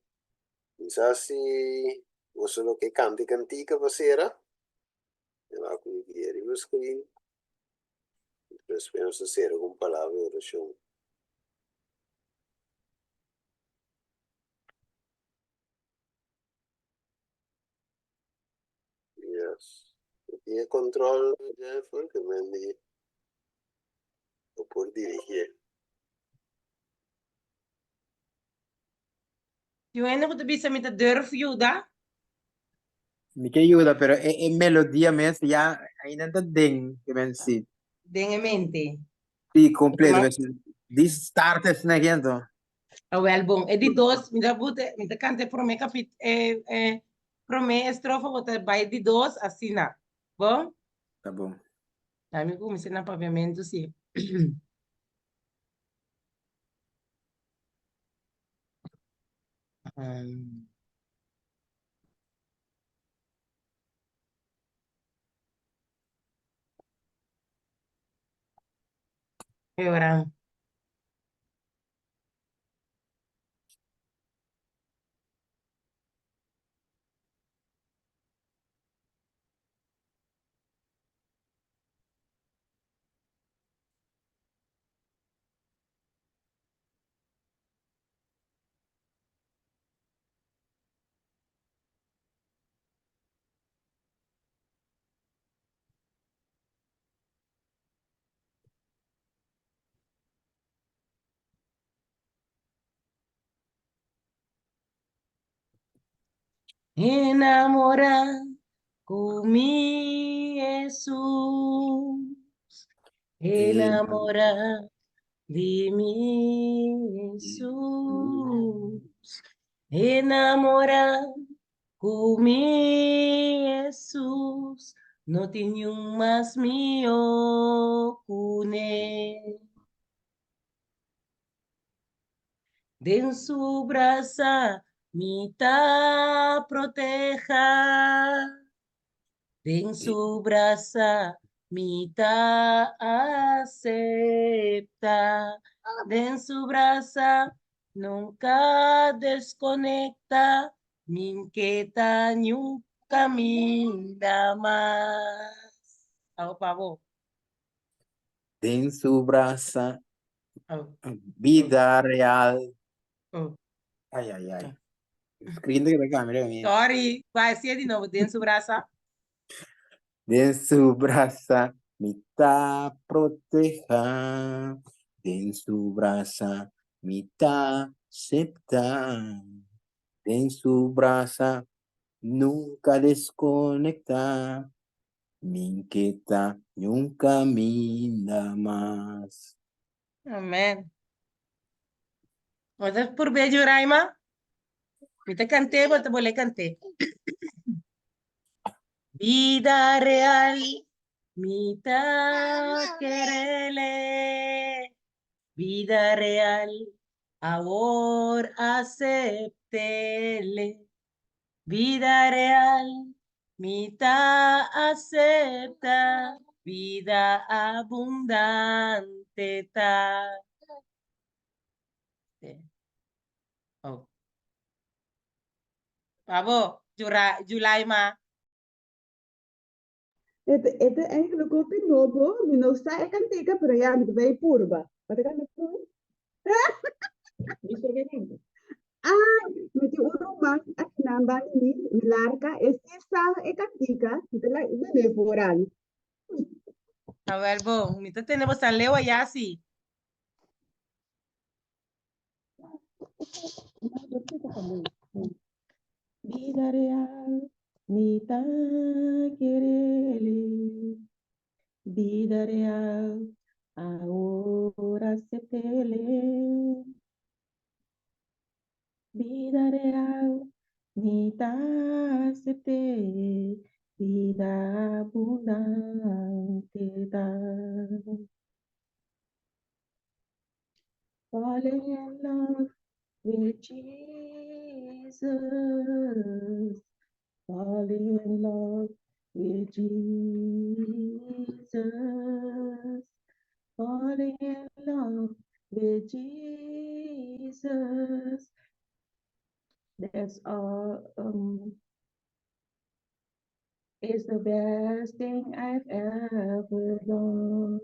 Então, se você não quer cantica você era, eu lá com o dinheiro no screen. Depois penso ser com palavra oração. Yes. Tinha controle, Jennifer, que me andi por dirigir.
Je weet nog dat bisa mi ta durf juda.
Mi che aiuta, però è melodia mesmo, ya ainda tá ding, que men si.
Dingen mente.
Sì, completo,
Ma-
di start es na gento.
Ah, wel, bom. E di dos, mi ta cante pro me capit, pro me estrofa, bota vai di dos, assina. Bom?
Tá bom.
Amigo, mi sena paviamento, sì. Um, e ora? Enamora con mi Jesús. Enamora de mi Jesús. Enamora con mi Jesús. No tiene un más mío con él. Den su brasa, mitad proteja. Den su brasa, mitad acepta. Den su brasa, nunca desconecta. Me inquieta, nunca mira más. Hago pavo.
Den su brasa,
Oh,
vida real.
oh.
Ay, ay, ay. Screen de la cámara mía.
Sorry, vai ser de novo. Den su brasa.
Den su brasa, mitad proteja. Den su brasa, mitad acepta. Den su brasa, nunca desconecta. Me inquieta, nunca mira más.
Amén. Otra por bello, Raima. Yo te canté, vos te volé canté. Vida real, mitad querele. Vida real, ahora aceptele. Vida real, mitad acepta. Vida abundante ta. Oh. Pavo, Julaima.
Het is eigenlijk ook een nobo. Je nou sta ik aan teken, pero ja, met bij purba. Wat kan ik doen? Ah, met die uruma, ak namba ni, milarka, es esa ekatika, te la ne poran.
A ver, vos, ahorita tenemos a Leo allá, sí. Vida real, mitad querele. Vida real, ahora se tele. Vida real, mitad se te. Vida abundante da. Falling in love with Jesus. Falling in love with Jesus. Falling in love with Jesus. That's all. It's the best thing I've ever done.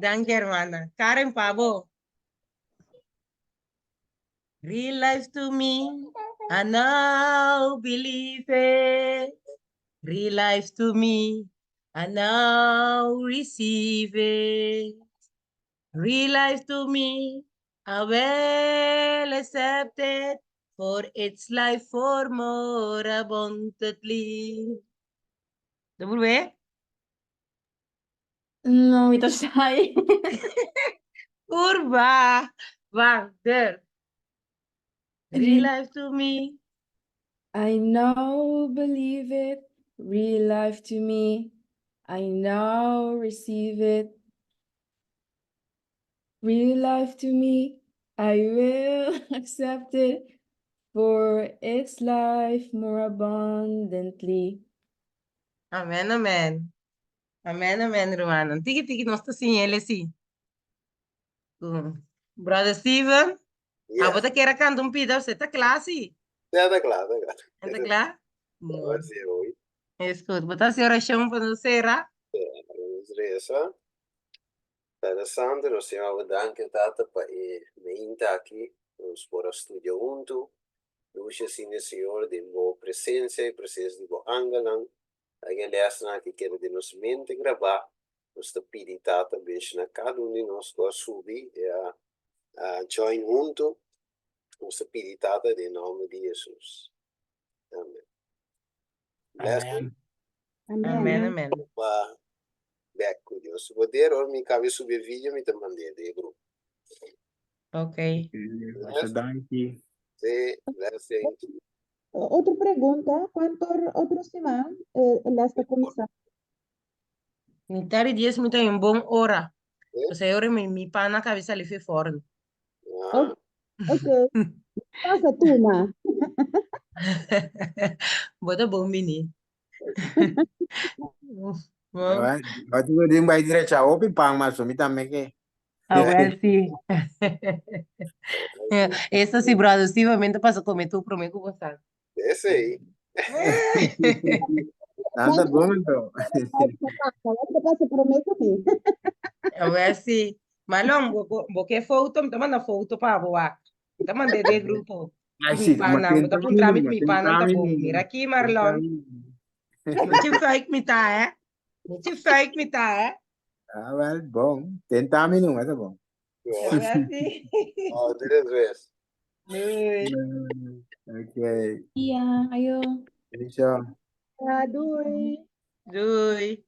Thank you, hermana. Karen Pavo. Real life to me, I now believe it. Real life to me, I now receive it. Real life to me, I well accepted, for its life for more abundantly. W?
No, ito sai.
Curva. One, there. Real life to me.
I now believe it, real life to me. I now receive it, real life to me. I will accept it, for its life more abundantly.
Amen, amen. Amen, amen, hermano. Tiki, tiki, não está assim, ele sim. Brother Steven, a
Yes.
bota que era canto pida, você tá classe?
Ja, dat klaar, dat klaar.
Tá claro?
Dat is heel goed.
Escuta, bota a senhora chama para não ser.
Vamos reza. Interessante, nós siamo anche tata per meinta aqui, nos por studio junto. Luce sim, Senhor, de boa presença e presença de boa angelang. Alguém lessa que quer de nos mente gravar. Nós te pedi tata, beijo na cada um de nós que subir a join junto. Nós te pedi tata, em nome de Jesus. Amen. Blessing.
Amen.
Amen,
Amém.
amen.
Ba back com Deus. Se poder, ou me cabe subir vídeo, me te mandei de grupo.
Ok.
Você dá aqui.
Sim, blessing.
Outra pergunta, quantos outros semanas ela está começando?
Ni tari dias mi tem um bom hora.
Eh?
Você ora mi pá na cabeça ali foi fora.
Ah,
Ok, passa tu, Ma.
Bota bom menino.
Vai tu din vai direto a open pang mas mi também que.
Ah, well, sim. Essa se produtivamente passa comer tu prometo gostar.
esse aí.
Nada bom então.
Você passa promessa mesmo.
Ah, well, sim. Malong, porque foto, me manda foto para boa. Me manda de grupo.
Ai
Mi
sim, mas
pana,
tenta
bota para um trámite, mi pana tá bom.
mínimo.
Mira aqui, Marlon. Me te fake me tá, é? Me te fake me tá, é?
Ah, well, bom. Tenta mínimo, tá bom.
Ah, well, sim.
Oh, 3 vezes.
Ui.
Okay.
Iya, ayo.
Finish.
Adoy.
Ui.